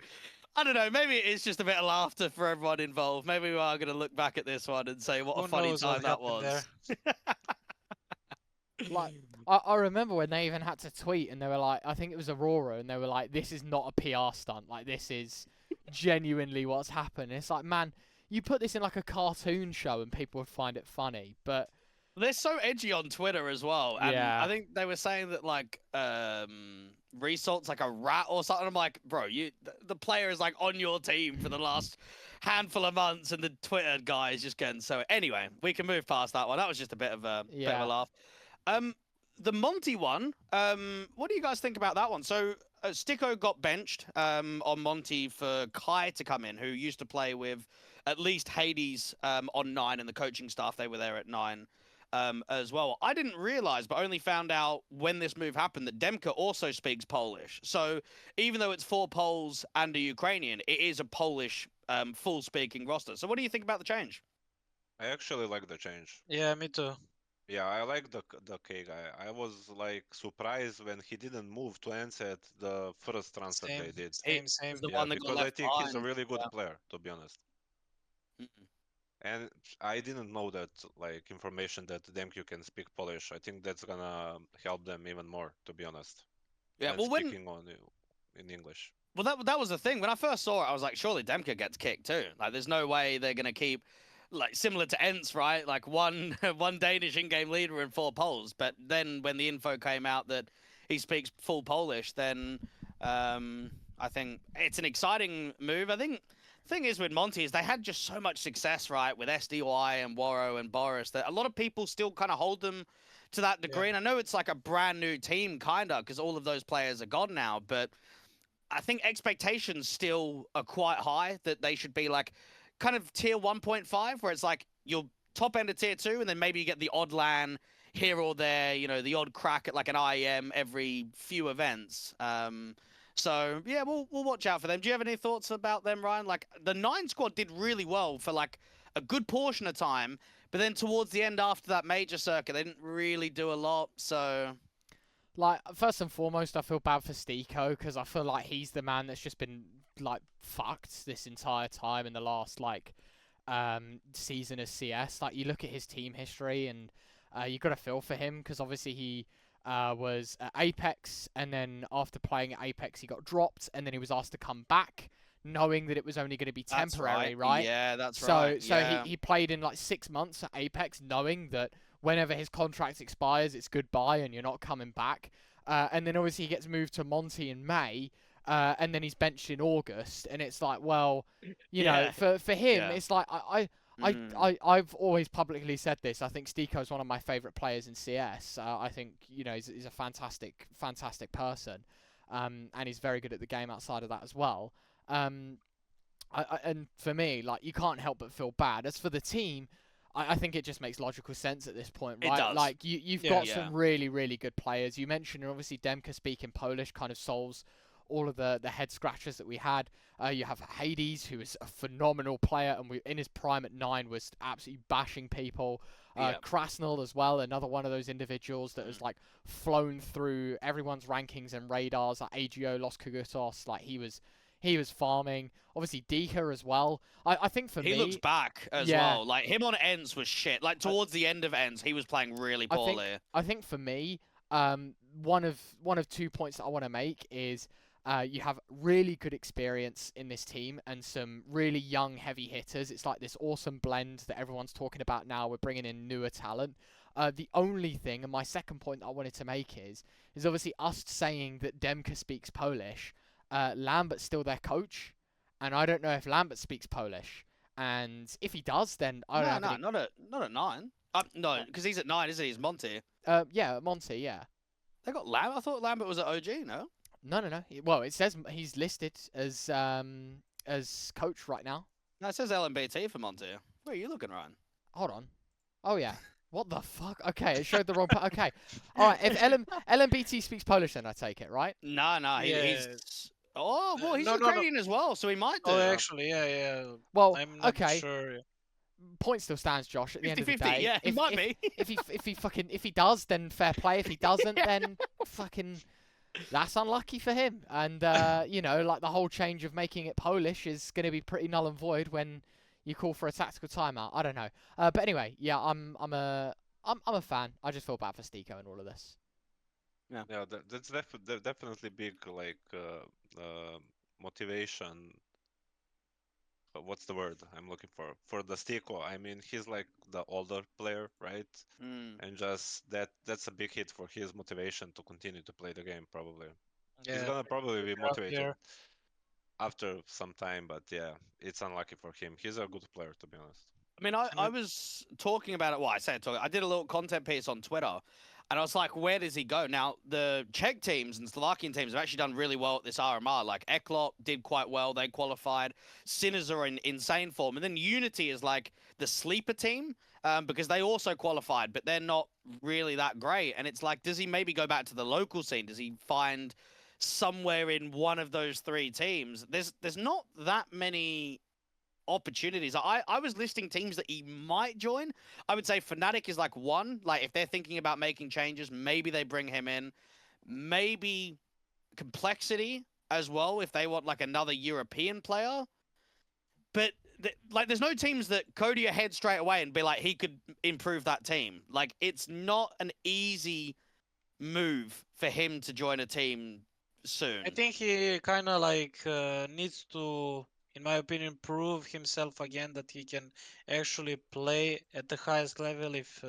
I don't know, maybe it's just a bit of laughter for everyone involved. Maybe we are going to look back at this one and say what a funny time that was. Like, I remember when they even had to tweet and they were like, I think it was Aurora, and they were like, this is not a PR stunt. Like, this is genuinely what's happened. It's like, man, you put this in like a cartoon show and people would find it funny, but they're so edgy on Twitter as well. And I think they were saying that like ReTr00's like a rat or something. I'm like, bro, the player is like on your team for the last handful of months, and the Twitter guy is just getting so. Anyway, we can move past that one. That was just a bit of a laugh. The Monty one. What do you guys think about that one? So Sticko got benched on Monty for Kai to come in, who used to play with at least Hades on 9 and the coaching staff. They were there at 9 as well. I didn't realize, but only found out when this move happened, that Demka also speaks Polish. So even though it's 4 Poles and a Ukrainian, it is a Polish full-speaking roster. So what do you think about the change? I actually like the change. Yeah, me too. Yeah, I like the K guy. I was like surprised when he didn't move to NSET the first transfer they did. Same. The Yeah, one that because got I left think he's a behind. really good player, to be honest. And I didn't know that, like, information that Demku can speak Polish. I think that's gonna help them even more, to be honest. Yeah, well, speaking in English. Well, that was the thing. When I first saw it, I was like, surely Demka gets kicked too. Like, there's no way they're gonna keep, like, similar to Ents, right? Like one Danish in-game leader and 4 Poles. But then when the info came out that he speaks full Polish, then I think it's an exciting move. I think the thing is with Monty is they had just so much success, right, with SDY and Waro and Boris, that a lot of people still kind of hold them to that degree. And I know it's like a brand new team, kind of, because all of those players are gone now, but I think expectations still are quite high that they should be like kind of tier 1.5, where it's like you're top end of tier 2, and then maybe you get the odd LAN here or there, you know, the odd crack at like an IEM every few events. So yeah, we'll watch out for them. Do you have any thoughts about them, Ryan? Like, the 9 squad did really well for like a good portion of time, but then towards the end after that major circuit, they didn't really do a lot. So, like, first and foremost, I feel bad for Stiko, because I feel like he's the man that's just been like fucked this entire time in the last like season of CS. Like, you look at his team history and you got to feel for him, because obviously he was at Apex, and then after playing at Apex he got dropped, and then he was asked to come back knowing that it was only going to be temporary, right? Yeah, that's right. So yeah. he played in like 6 months at Apex knowing that whenever his contract expires it's goodbye and you're not coming back. And then obviously he gets moved to Monty in May, and then he's benched in August, and it's like, well, you know, for him, it's like I've always publicly said this. I think Stiko is one of my favorite players in CS. I think, you know, he's a fantastic person, and he's very good at the game outside of that as well. And for me, like, you can't help but feel bad. As for the team, I think it just makes logical sense at this point, right? It does. Like, you've got some really, really good players. You mentioned, obviously, Demka speaking Polish kind of solves all of the head scratchers that we had. You have Hades, who is a phenomenal player, and in his prime at 9 was absolutely bashing people. Krasnal as well, another one of those individuals that has like flown through everyone's rankings and radars. Like AGO, Los Cogutos, like he was he was farming. Obviously, Dika as well. I think for He looks me, back as yeah, well. Like him on ends was shit. Like I, towards the end of ends, he was playing really I think poorly. I think for me, one of 2 points that I want to make is you have really good experience in this team and some really young heavy hitters. It's like this awesome blend that everyone's talking about now. We're bringing in newer talent. The only thing, and my second point that I wanted to make is obviously us saying that Demka speaks Polish. Lambert's still their coach, and I don't know if Lambert speaks Polish. And if he does, then I don't No, have no, any. not at 9. No, because he's at 9, isn't he? He's Monty. Yeah, Monty, yeah. They got Lambert. I thought Lambert was at OG. No. No, no, no. Well, it says he's listed as coach right now. No, it says LMBT for Monty. Where are you looking, Ryan? Hold on. Oh yeah. What the fuck? Okay, it showed the wrong. Okay. All right. If LMBT speaks Polish, then I take it, right? No, no, Yeah. he's. Oh, well, he's No, no, no. Ukrainian as well, so he might do. Oh, actually, yeah. Well, I'm not okay. sure. Point still stands, Josh. At the end of the 50-50, day, yeah, he might be. if he does, then fair play. If he doesn't, then fucking that's unlucky for him. And you know, like the whole change of making it Polish is going to be pretty null and void when you call for a tactical timeout. I don't know. But anyway, yeah, I'm a fan. I just feel bad for Stiko and all of this. Yeah, that's definitely big, like motivation. What's the word I'm looking for the Stiko? I mean, he's like the older player, right? Mm. And just that's a big hit for his motivation to continue to play the game. Probably he's Yeah, gonna probably be up motivated there. after some time, but yeah, it's unlucky for him. He's a good player, to be honest. I mean, I was talking about it. Well, I did a little content piece on Twitter, and I was like, where does he go? Now, the Czech teams and Slovakian teams have actually done really well at this RMR. Like, Eklop did quite well. They qualified. Sinners are in insane form. And then Unity is like the sleeper team because they also qualified, but they're not really that great. And it's like, does he maybe go back to the local scene? Does he find somewhere in one of those three teams? There's not that many opportunities. I was listing teams that he might join. I would say Fnatic is like one. Like if they're thinking about making changes, maybe they bring him in. Maybe Complexity as well if they want like another European player. But like there's no teams that Cody ahead straight away and be like he could improve that team. Like it's not an easy move for him to join a team soon. I think he kind of like needs to, in my opinion, prove himself again that he can actually play at the highest level if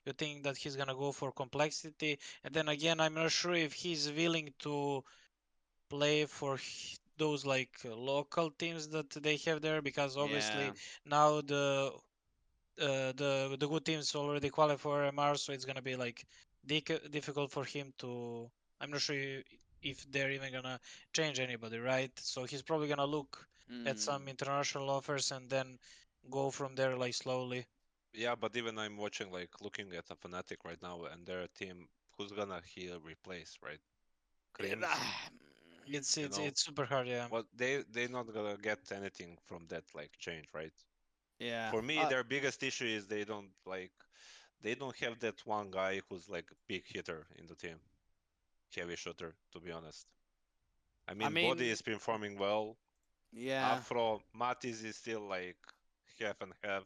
you think that he's gonna go for complexity. And then again, I'm not sure if he's willing to play for those like local teams that they have there, because obviously Yeah. now the good teams already qualify for MR, so it's gonna be like difficult for him to. I'm not sure if they're even gonna change anybody, right? So he's probably gonna look at some international offers and then go from there like slowly. Yeah, but even I'm watching, like, looking at a Fnatic right now and their team, who's gonna he replace, right? Crims, It's you it's know, it's super hard, yeah. what they not gonna get anything from that like change, right? Yeah. For me, their biggest issue is they don't have that one guy who's like big hitter in the team, heavy shooter, to be honest. I mean, Body is performing well. Yeah. Afro, Matiz is still like half and half.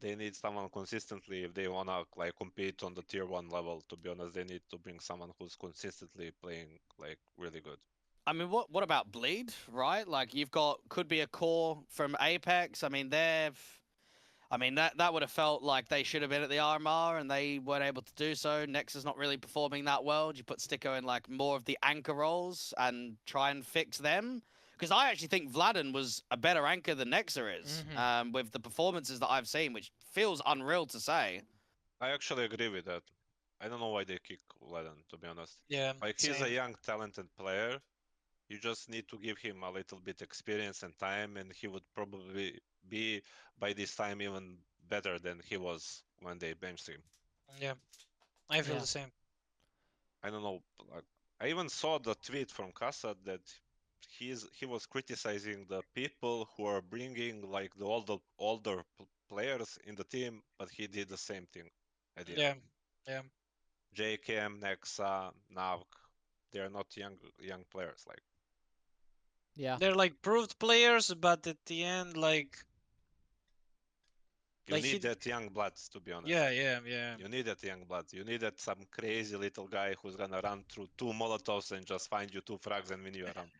They need someone consistently if they wanna like compete on the tier one level. To be honest, they need to bring someone who's consistently playing like really good. I mean, what about Bleed, right? Like you've got could be a core from Apex. I mean, that would have felt like they should have been at the RMR and they weren't able to do so. Nexus not really performing that well. Do you put Sticko in like more of the anchor roles and try and fix them? Because I actually think Vladen was a better anchor than Nexa is with the performances that I've seen, which feels unreal to say. I actually agree with that. I don't know why they kick Leden, to be honest. Yeah, Like he's a same. young, talented player. You just need to give him a little bit experience and time, and he would probably be by this time even better than he was when they benched him. Yeah, I feel Yeah. the same. I don't know. Like, I even saw the tweet from Casa that he was criticizing the people who are bringing like the older players in the team, but he did the same thing at the Yeah, end. yeah. JKM, Nexa, Navk, they are not young players. Like Yeah. They're like proved players, but at the end, like You Like need he- that young blood, to be honest. yeah. You need that young blood. You needed some crazy little guy who's gonna run through 2 Molotovs and just find you 2 frags and win you a round.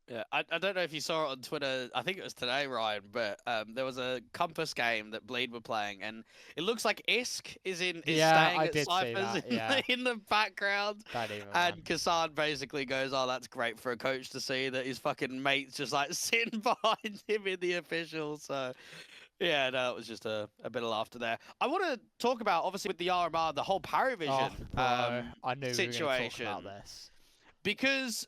Yeah, I don't know if you saw it on Twitter. I think it was today, Ryan, but there was a Compass game that Bleed were playing, and it looks like Isk is staying I at did see Cyphers that, in, yeah. in the background. Don't even, And man. Kassan basically goes, "Oh, that's great for a coach to see that his fucking mates just like sitting behind him in the officials." So, yeah, no, it was just a bit of laughter there. I want to talk about obviously with the RMR, the whole Paravision Oh, bro, I knew we were going to situation, talk about this. because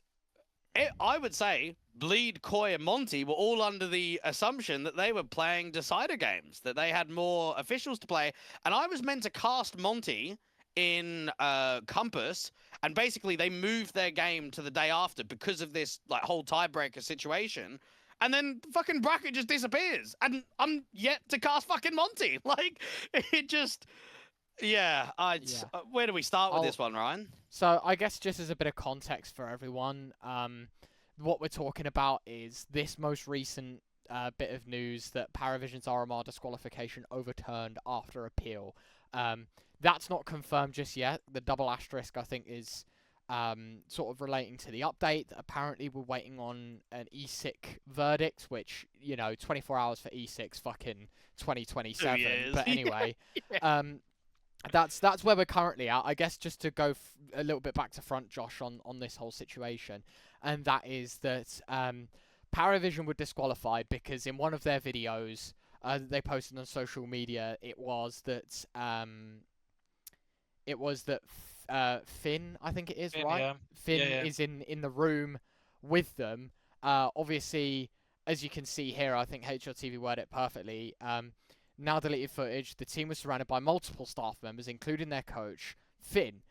I would say Bleed, Koi, and Monty were all under the assumption that they were playing decider games, that they had more officials to play. And I was meant to cast Monty in Compass, and basically they moved their game to the day after because of this like whole tiebreaker situation. And then fucking bracket just disappears, and I'm yet to cast fucking Monty. Like, it just, yeah. Where do we start with this one, Ryan? So I guess just as a bit of context for everyone, what we're talking about is this most recent bit of news that Paravision's RMR disqualification overturned after appeal. That's not confirmed just yet. The double asterisk, I think, is sort of relating to the update. Apparently, we're waiting on an E6 verdict, which, 24 hours for E6, fucking 2027. 2 years. But anyway, Yeah. that's where we're currently at. I guess just to go a little bit back to front, Josh, on this whole situation, and that is that Paravision were disqualified because in one of their videos that they posted on social media, it was that Finn, I think it is, Finn, right? yeah. Finn Yeah. is in the room with them. Obviously, as you can see here, I think HLTV worded it perfectly. Now deleted footage, the team was surrounded by multiple staff members, including their coach, Finn.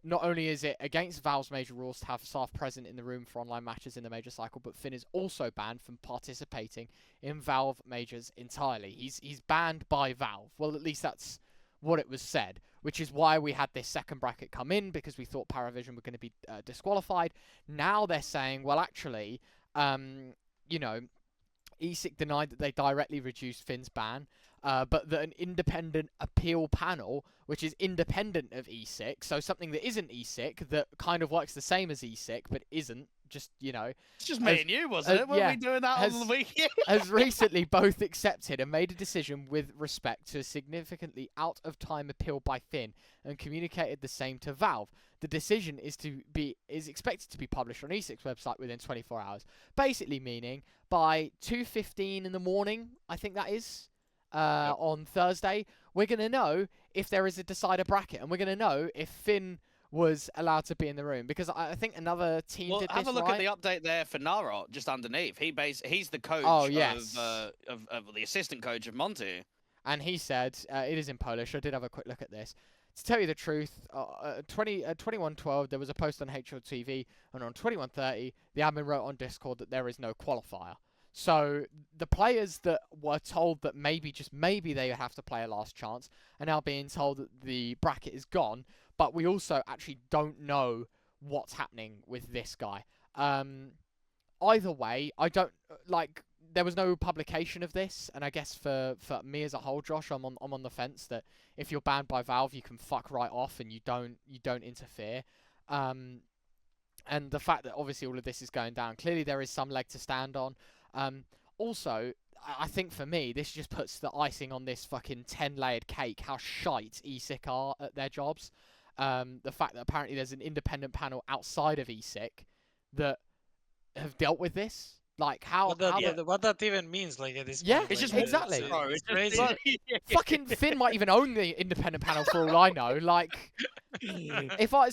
Not only is it against Valve's major rules to have staff present in the room for online matches in the major cycle, but Finn is also banned from participating in Valve majors entirely. He's banned by Valve. Well, at least that's what it was said, which is why we had this second bracket come in, because we thought Paravision were going to be disqualified. Now they're saying, well, actually, ESIC denied that they directly reduced Finn's ban, but that an independent appeal panel, which is independent of ESIC, so something that isn't ESIC, that kind of works the same as ESIC, but isn't, just, It's just me and you, wasn't it? Weren't we doing that on the weekend? has recently both accepted and made a decision with respect to a significantly out-of-time appeal by Finn and communicated the same to Valve. The decision is expected to be published on ESIC's website within 24 hours. Basically meaning by 2:15 in the morning, I think that is, on Thursday, we're going to know if there is a decider bracket, and we're going to know if Finn was allowed to be in the room, because I think another team did this, have a look right? at the update there for Narot, just underneath. He's the coach Oh, yes. of the assistant coach of Monty. And he said, it is in Polish, I did have a quick look at this. To tell you the truth, 21:12, there was a post on HLTV, and on 21:30, the admin wrote on Discord that there is no qualifier. So the players that were told that maybe, just maybe, they have to play a last chance are now being told that the bracket is gone, but we also actually don't know what's happening with this guy. Either way, I don't, there was no publication of this, and I guess for me as a whole, Josh, I'm on the fence that if you're banned by Valve, you can fuck right off and you don't interfere. And the fact that obviously all of this is going down, clearly there is some leg to stand on. Also, I think for me, this just puts the icing on this fucking 10-layered cake how shite ESIC are at their jobs. The fact that apparently there's an independent panel outside of ESIC that have dealt with this. Like, what that even means, like, at this Yeah, point, it's like, just exactly. It's crazy. Fucking Finn might even own the independent panel for all I know. Like, if I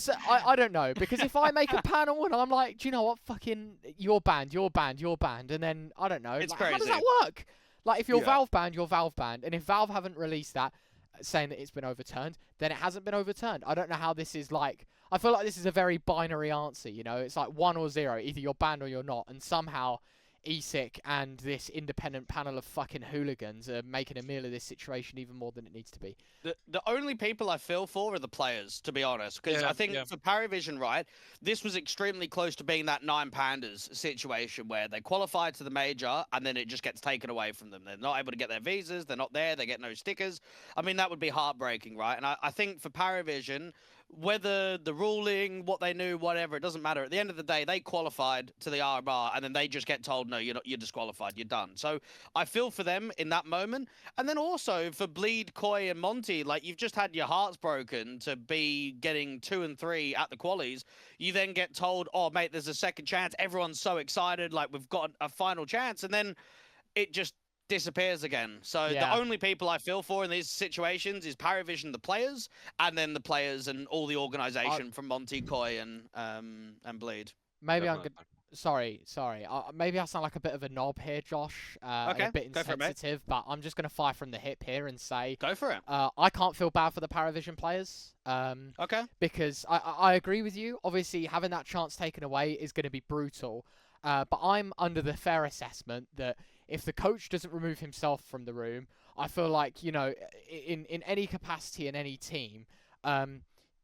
don't know, because if I make a panel and I'm like, do you know what, fucking, you're banned, and then I don't know, It's like, how does crazy. that work? Like, if you're Valve banned, you're Valve banned, and if Valve haven't released that saying that it's been overturned, then it hasn't been overturned. I don't know how this is like. I feel like this is a very binary answer. It's like 1 or 0. Either you're banned or you're not, and somehow ESIC and this independent panel of fucking hooligans are making a meal of this situation even more than it needs to be. The only people I feel for are the players, to be honest, because I think for Parivision, right, this was extremely close to being that 9 Pandas situation where they qualified to the major and then it just gets taken away from them. They're not able to get their visas, they're not there, they get no stickers. I mean, that would be heartbreaking, right? And I think for Parivision, whether the ruling, what they knew, whatever, it doesn't matter. At the end of the day, they qualified to the RMR, and then they just get told, no, you're disqualified, you're done. So I feel for them in that moment. And then also for Bleed, Koi, and Monty, like, you've just had your hearts broken to be getting 2 and 3 at the qualies. You then get told, oh, mate, there's a second chance. Everyone's so excited, like, we've got a final chance. And then it just disappears again. So the only people I feel for in these situations is Parivision, the players, and then the players and all the organization from Monty, Koi, and Bleed. Maybe I'm good. Sorry. Maybe I sound like a bit of a knob here, Josh. Okay, a bit insensitive, but I'm just going to fire from the hip here and say, go for it. I can't feel bad for the Parivision players. Okay. Because I agree with you. Obviously, having that chance taken away is going to be brutal. But I'm under the fair assessment that if the coach doesn't remove himself from the room, I feel like, you know, in any capacity in any team,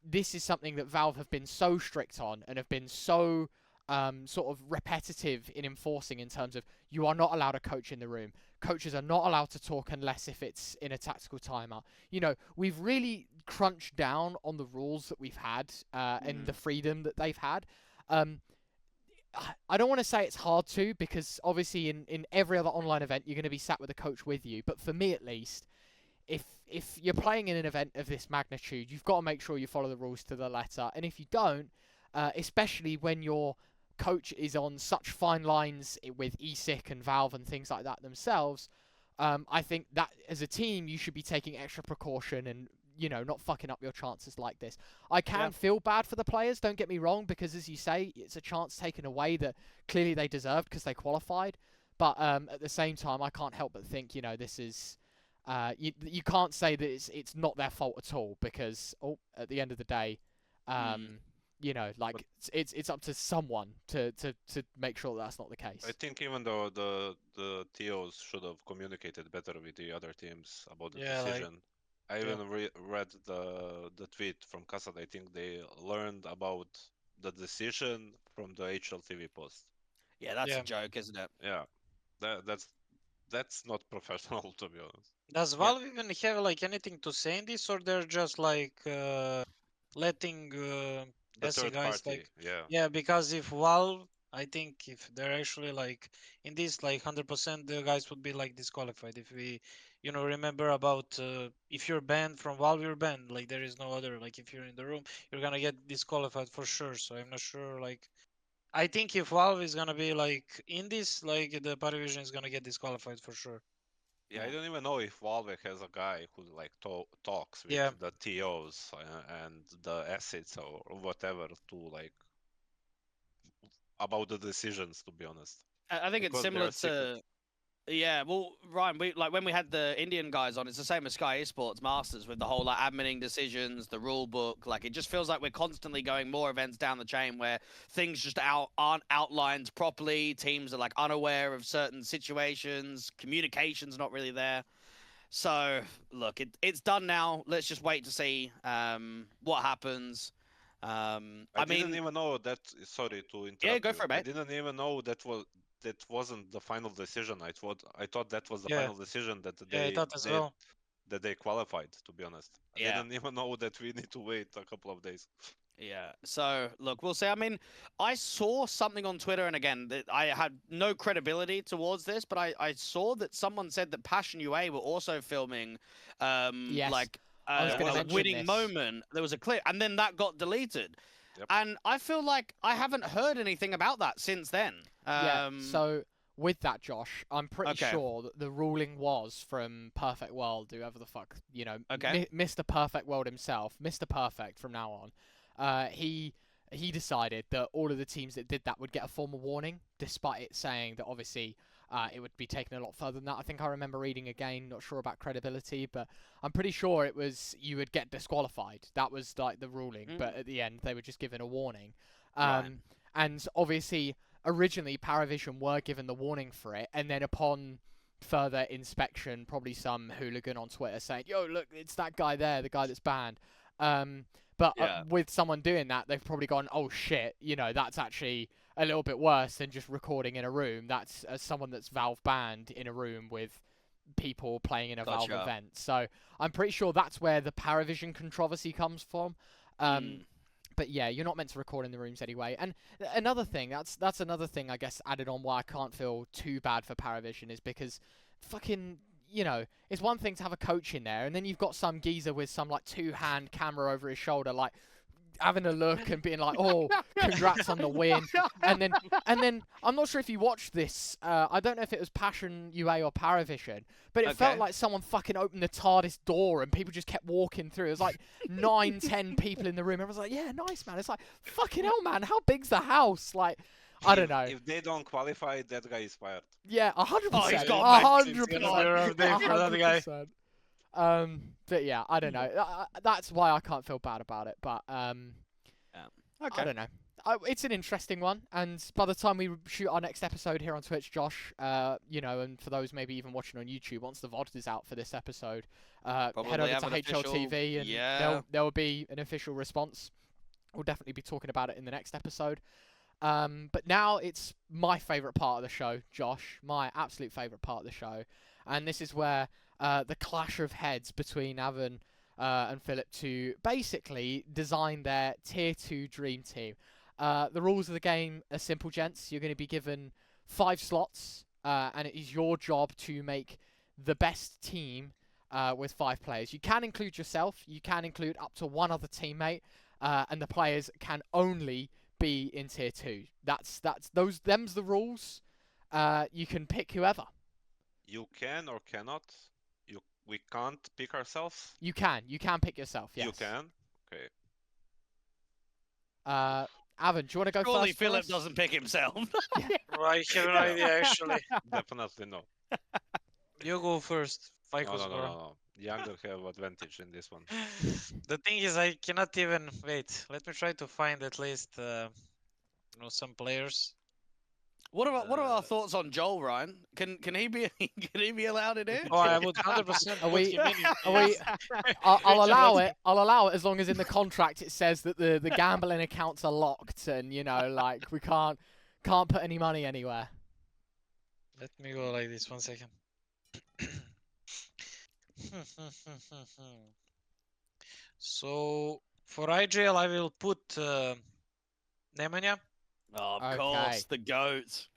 this is something that Valve have been so strict on and have been so sort of repetitive in enforcing in terms of you are not allowed a coach in the room. Coaches are not allowed to talk unless if it's in a tactical timeout. You know, we've really crunched down on the rules that we've had and the freedom that they've had. I don't want to say it's hard to, because obviously in every other online event you're going to be sat with a coach with you. But for me at least, if you're playing in an event of this magnitude, you've got to make sure you follow the rules to the letter. And if you don't, especially when your coach is on such fine lines with ESIC and Valve and things like that themselves, I think that as a team you should be taking extra precaution and, you know, not fucking up your chances like this. I can feel bad for the players, don't get me wrong, because as you say, it's a chance taken away that clearly they deserved because they qualified. But at the same time, I can't help but think, you know, this is you can't say that it's not their fault at all, because at the end of the day, you know, like it's up to someone to make sure that's not the case. I think even though the TOs should have communicated better with the other teams about the decision. I even read the tweet from Kasad. I think they learned about the decision from the HLTV post. Yeah, that's a joke, isn't it? Yeah, that's not professional, to be honest. Does Valve even have like anything to say in this, or they're just like letting The SE third guys party, like because if Valve, I think if they're actually like in this, like 100% the guys would be like disqualified. If we, you know, remember about if you're banned from Valve, you're banned. Like there is no other. Like if you're in the room, you're gonna get disqualified for sure. So I'm not sure. Like I think if Valve is gonna be like in this, like the Parivision is gonna get disqualified for sure. Yeah, I don't even know if Valve has a guy who like talks with the TOs and the assets or whatever to like about the decisions. To be honest, I think it's similar to. Yeah, well, Ryan, we like when we had the Indian guys on, it's the same as Sky Esports Masters with the whole like adminning decisions, the rule book. Like it just feels like we're constantly going more events down the chain where things just aren't outlined properly. Teams are like unaware of certain situations. Communication's not really there. So look, it's done now. Let's just wait to see what happens. I didn't even know that. Sorry to interrupt. Yeah, go for it, mate. I didn't even know that wasn't the final decision. I thought that was the final decision that they qualified. To be honest, I didn't even know that we need to wait a couple of days. Yeah. So look, we'll see. I mean, I saw something on Twitter, and again, that I had no credibility towards this, but I saw that someone said that Passion UA were also filming, like a winning moment. There was a clip, and then that got deleted. Yep. And I feel like I haven't heard anything about that since then. So with that, Josh, I'm pretty sure that the ruling was from Perfect World, whoever the fuck, you know, Mr. Perfect World himself, Mr. Perfect from now on. He decided that all of the teams that did that would get a formal warning, despite it saying that obviously it would be taken a lot further than that. I think I remember reading again, not sure about credibility, but I'm pretty sure it was you would get disqualified. That was like the ruling, but at the end they were just given a warning. And obviously originally Paravision were given the warning for it, and then upon further inspection, probably some hooligan on Twitter saying, "Yo, look, it's that guy there, the guy that's banned." But Yeah. with someone doing that, they've probably gone, "Oh shit, that's actually a little bit worse than just recording in a room. That's someone that's Valve banned in a room with people playing in a Valve Gotcha. event." So I'm pretty sure that's where the Paravision controversy comes from. But yeah, you're not meant to record in the rooms anyway. And another thing, that's another thing I guess added on why I can't feel too bad for Paravision is because fucking, it's one thing to have a coach in there, and then you've got some geezer with some like 2-hand camera over his shoulder, like having a look and being like, "Oh, congrats on the win." And then I'm not sure if you watched this. I don't know if it was Passion UA or Paravision, but it felt Okay. like someone fucking opened the TARDIS door and people just kept walking through. It was like 9, 10 people in the room. I was like, "Yeah, nice, man." It's like, fucking hell, man. How big's the house? Like, I don't know. If they don't qualify, that guy is fired. Yeah, 100%. Oh, he's got back. It's 100%. gonna be a rough day for that guy. 100%. But yeah, I don't know. That's why I can't feel bad about it. But Okay. I don't know. It's an interesting one, and by the time we shoot our next episode here on Twitch, Josh, and for those maybe even watching on YouTube, once the VOD is out for this episode, head Probably over have to an official- HLTV, and yeah. there will be an official response. We'll definitely be talking about it in the next episode. But now it's my favourite part of the show, Josh, my absolute favourite part of the show, and this is where the clash of heads between aVN and Philip to basically design their Tier 2 Dream Team. The rules of the game are simple, gents. You're going to be given 5 slots, and it is your job to make the best team with 5 players. You can include yourself. You can include up to 1 other teammate, and the players can only be in Tier 2. Them's the rules. You can pick whoever. You can or cannot. We can't pick ourselves. You can pick yourself. Yes. You can. Okay. aVN, do you want to go Surely first? for Philip us? doesn't pick himself. I have an idea actually. Definitely no. You go first. No, Fajkus, no, no, bro. no. Younger have advantage in this one. The thing is, I cannot even wait. Let me try to find at least some players. What are our thoughts on Joel, Ryan? Can he be can he be allowed in here? Oh, I would 100% Are put we- him in. are we- yes. I'll allow it. I'll allow it as long as in the contract it says that the gambling accounts are locked, and like we can't put any money anywhere. Let me go like this. 1 second. So for IGL, I will put Nemanja. Oh, of Okay. course, the goat. He's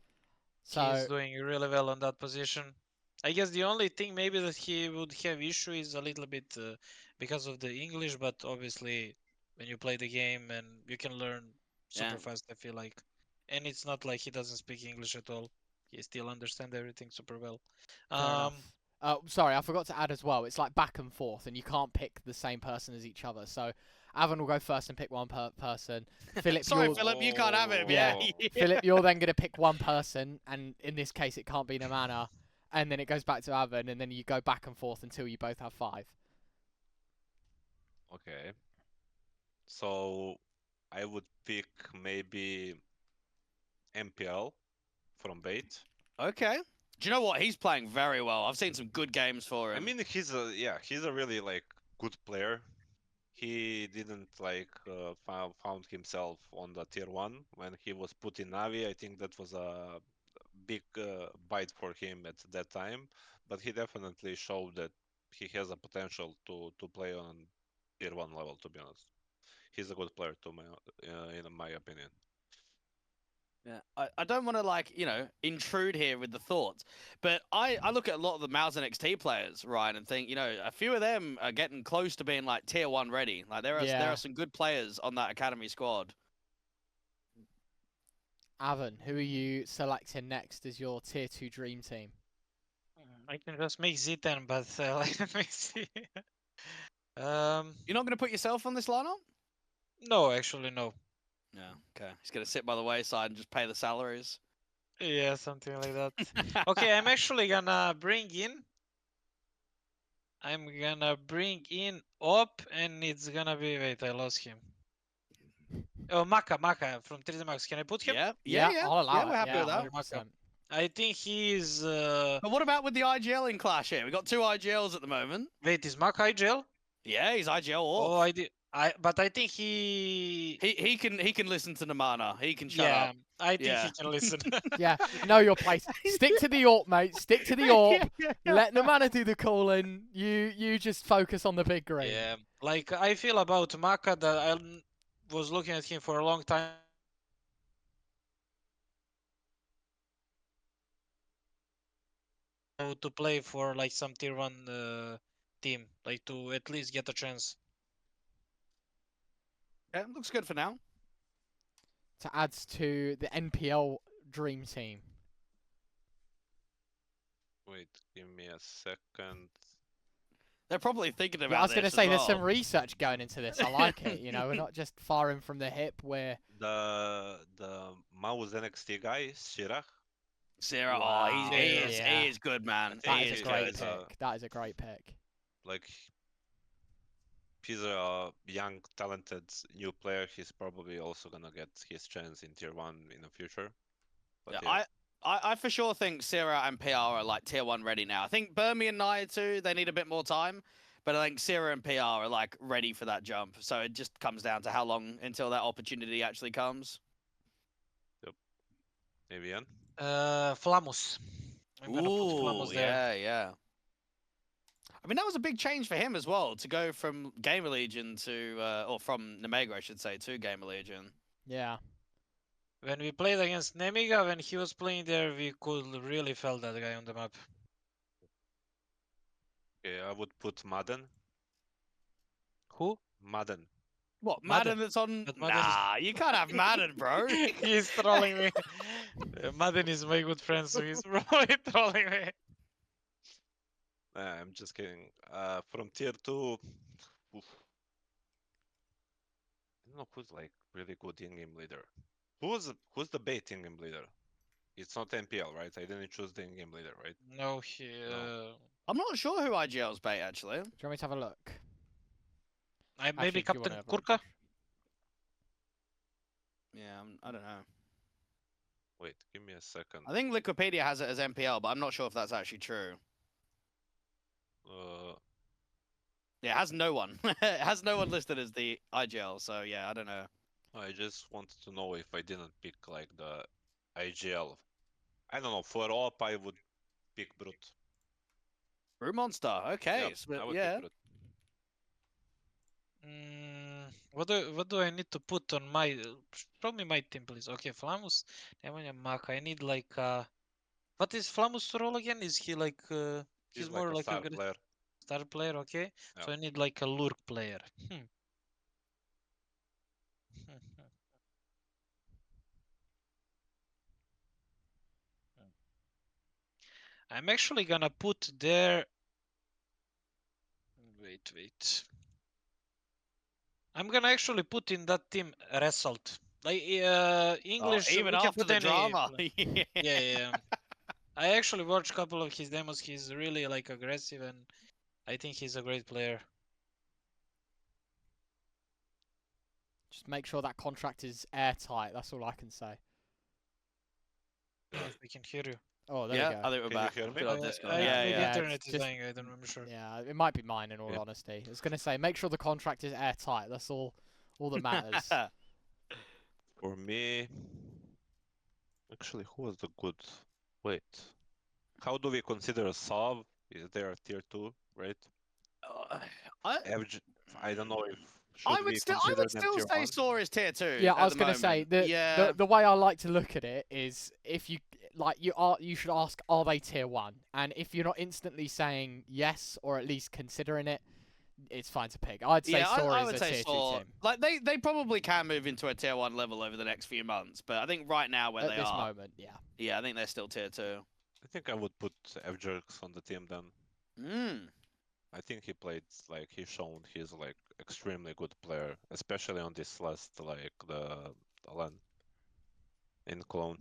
So doing really well on that position. I guess the only thing maybe that he would have issue is a little bit because of the English, but obviously when you play the game and you can learn super Yeah. fast, I feel like. And it's not like he doesn't speak English at all. He still understands everything super well. fair enough. Sorry, I forgot to add as well. It's like back and forth, and you can't pick the same person as each other. So aVN will go first and pick one person. Philip, Sorry, you're, Philip, you can't have him. Yeah. Yeah. Philip, you're then going to pick one person, and in this case, it can't be Nemanja. And then it goes back to aVN, and then you go back and forth until you both have 5. Okay. So I would pick maybe MPL from Bait. Okay. Do you know what? He's playing very well. I've seen some good games for him. I mean, he's a really like good player. He didn't like found himself on the tier 1 when he was put in Navi. I think that was a big bite for him at that time, but he definitely showed that he has a potential to play on tier 1 level. To be honest, he's a good player in my opinion. Yeah, I don't want to intrude here with the thoughts, but I look at a lot of the Mouse NXT players, Ryan, and think a few of them are getting close to being like tier 1 ready. Like there are some good players on that academy squad. aVN, who are you selecting next as your tier 2 dream team? I can just make Z10, but let me see. You're not going to put yourself on this lineup? No, actually, no. No. Okay. He's going to sit by the wayside and just pay the salaries. Yeah, something like that. Okay, I'm actually gonna bring in. I'm gonna bring in Op, and it's gonna be. Wait, I lost him. Oh, Maka from 3D Max. Can I put him? Yeah. I'll allow we're it. happy Yeah, with that. 100%. I think he's. But what about with the IGL in Clash here? We got 2 IGLs at the moment. Wait, is Maka IGL? Yeah, he's IGL off. Oh, I did. But I think he. He can listen to Namana. He can shut Yeah, up. I think Yeah. he can listen. Yeah, know your place. Stick to the AWP, mate. Stick to the AWP. Let the mana do the calling. You just focus on the big green. Yeah, like I feel about Maka that was looking at him for a long time. To play for like some tier 1 team, like to at least get a chance. Yeah, looks good for now. To add to the NPL dream team. Wait, give me a second. They're probably thinking about Yeah, I was going to this say as there's well. some research going into this. I like it. You know, we're not just firing from the hip. We're The mouse NXT guy, Shirach. Sarah, Wow, he is good, man. that He is a is great good. pick. That is a great pick. Like he's a young, talented new player. He's probably also gonna get his chance in tier 1 in the future. But Yeah, I for sure think Sierra and PR are like tier 1 ready now. I think Burmy and Nia too, they need a bit more time. But I think Sierra and PR are like ready for that jump. So it just comes down to how long until that opportunity actually comes. aVN. Flamus. I'm gonna put Flamus there. yeah. I mean, that was a big change for him as well, to go from Gamer Legion to, or from Nemega, I should say, to Gamer Legion. Yeah. When we played against Nemiga, when he was playing there, we could really feel that guy on the map. Okay, I would put Madden. Who? Madden. What, Madden. Madden that's on? But Madden is- Nah, you can't have Madden, bro. He's trolling me. Madden is my good friend, so he's probably trolling me. I'm just kidding. From tier 2, oof. I don't know who's like really good in-game leader. Who's the bait in-game leader? It's not NPL, right? I didn't choose the in-game leader, right? No, he. I'm not sure who IGL's bait, actually. Do you want me to have a look? Maybe Actually, do you wanna Captain have a look, Kurka. Josh? Yeah, I don't know. Wait, give me a second. I think Wikipedia has it as NPL, but I'm not sure if that's actually true. Yeah, it has no one. It has no one listed as the IGL, so yeah, I don't know. I just wanted to know if I didn't pick like the IGL. I don't know, for op I would pick Brute. Brew Monster, okay. Yeah, I would yeah. pick Brute. What do I need to put on my? Show me my team, please. Okay, Flamus, Nemanja Maka. I need like what is Flamus' role again? Is he like He's more like a like star a player. star player? Okay, Yeah. so I need like a lurk player. I'm actually gonna put there. Wait. I'm gonna actually put in that team Result. Like English, even we can after put the any. drama. Yeah. I actually watched a couple of his demos. He's really like aggressive, and I think he's a great player. Just make sure that contract is airtight. That's all I can say. If we can hear you. Oh, there yeah, we go. I think we're Can you back. hear me? Good on Discord. I think yeah, internet it's is just- dying. I don't remember sure. Yeah, it might be mine in all Yeah. honesty. I was gonna say make sure the contract is airtight. That's all that matters. For me, actually, who was the good? Wait, how do we consider Sav? Is there a tier 2, right? I don't know if I should would we still consider them say tier 1? Saw is tier 2. Yeah, I at was the gonna say moment. Yeah. the way I like to look at it is if you like you should ask, are they tier 1? And if you're not instantly saying yes or at least considering it, it's fine to pick. I'd say I Saw would is a say tier 2 Saw. team Like they probably can move into a tier 1 level over the next few months, but I think right now where at they this are, moment. Yeah. yeah, I think they're still tier 2. I think I would put FJerks on the team then. I think he's shown he's like extremely good player, especially on this last like the LAN in Clone.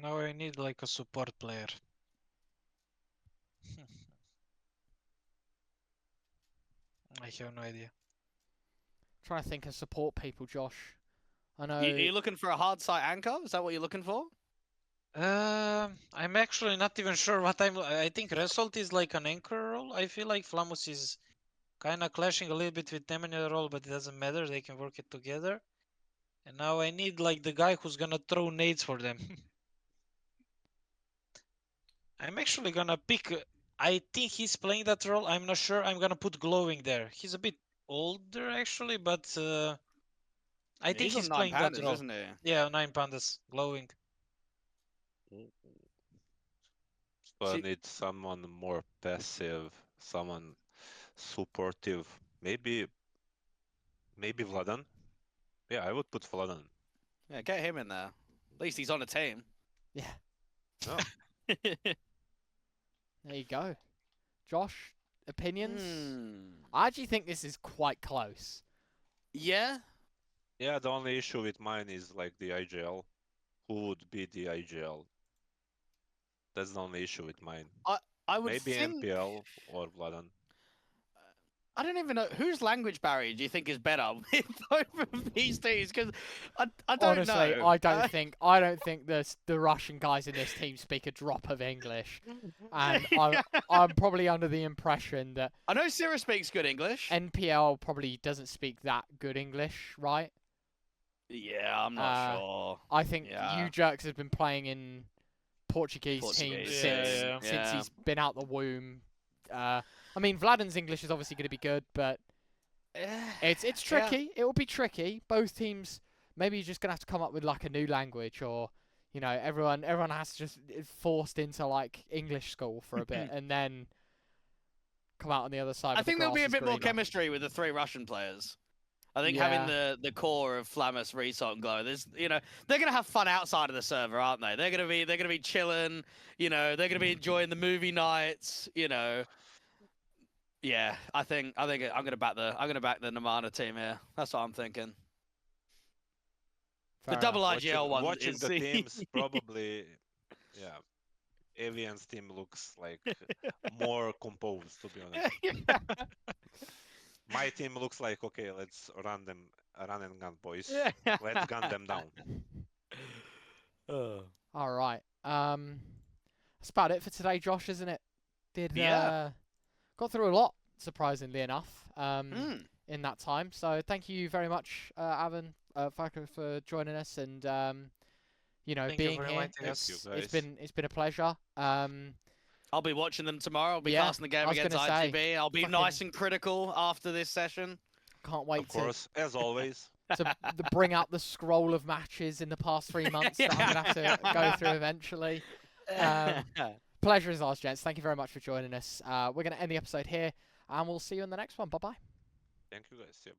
Now I need like a support player. I have no idea. Trying to think of support people, Josh. I know. Are you looking for a hard site anchor? Is that what you're looking for? I'm actually not even sure what I think Result is like an anchor role. I feel like Flamus is kind of clashing a little bit with them in the role, but it doesn't matter. They can work it together. And now I need like the guy who's gonna throw nades for them. I'm actually gonna pick. I think he's playing that role. I'm not sure. I'm gonna put glowing there. He's a bit older actually, but I think He's on he's 9 playing that pandas, role. isn't he? Yeah, 9 pandas, glowing. So I See- need someone more passive, someone supportive. Maybe Vladan. Yeah, I would put Vladan. Yeah, get him in there. At least he's on a team. Yeah. No. There you go. Josh, opinions? Hmm. I actually think this is quite close. Yeah. Yeah, the only issue with mine is like the IGL. Who would be the IGL? That's the only issue with mine. I would Maybe think. NPL or Vladan. I don't even know whose language barrier do you think is better with both of these teams? Because I don't Honestly, know. I don't think the Russian guys in this team speak a drop of English, and I'm probably under the impression that I know Sira speaks good English. NPL probably doesn't speak that good English, right? Yeah, I'm not sure. I think Yeah. you jerks have been playing in Portuguese teams Portuguese, since yeah. he's been out the womb. I mean, Vladan's English is obviously going to be good, but it's tricky. It will be tricky. Both teams, maybe you're just going to have to come up with like a new language, or everyone has to just forced into like English school for a bit, and then come out on the other side. I with the think there'll be a grass bit is more greener. chemistry with the 3 Russian players. I think Yeah. having the core of Flamus, ReTr00 and Glow, they're gonna have fun outside of the server, aren't they? They're gonna be chilling. They're gonna be enjoying the movie nights. Yeah, I think I'm gonna back the Namana team here. That's what I'm thinking. Fair The double enough. IGL one Watching is the teams, probably, yeah, aVN's team looks like more composed, to be honest. My team looks like, okay, let's run and gun, boys. Let's gun them down. All right. That's about it for today, Josh, isn't it? Yeah. Got through a lot, surprisingly enough, Mm. in that time. So thank you very much, aVN, fajkus, for joining us and Thank you being for here. inviting us. Thank you, guys. It's been a pleasure. I'll be watching them tomorrow. I'll be Yeah, casting the game I was against gonna say, IGB. I'll be fucking- nice and critical after this session. Can't wait Of course, as always. to bring out the scroll of matches in the past 3 months that I'm gonna have to go through eventually. Pleasure is ours, gents. Thank you very much for joining us. We're gonna end the episode here, and we'll see you in the next one. Bye bye. Thank you, guys. Yeah.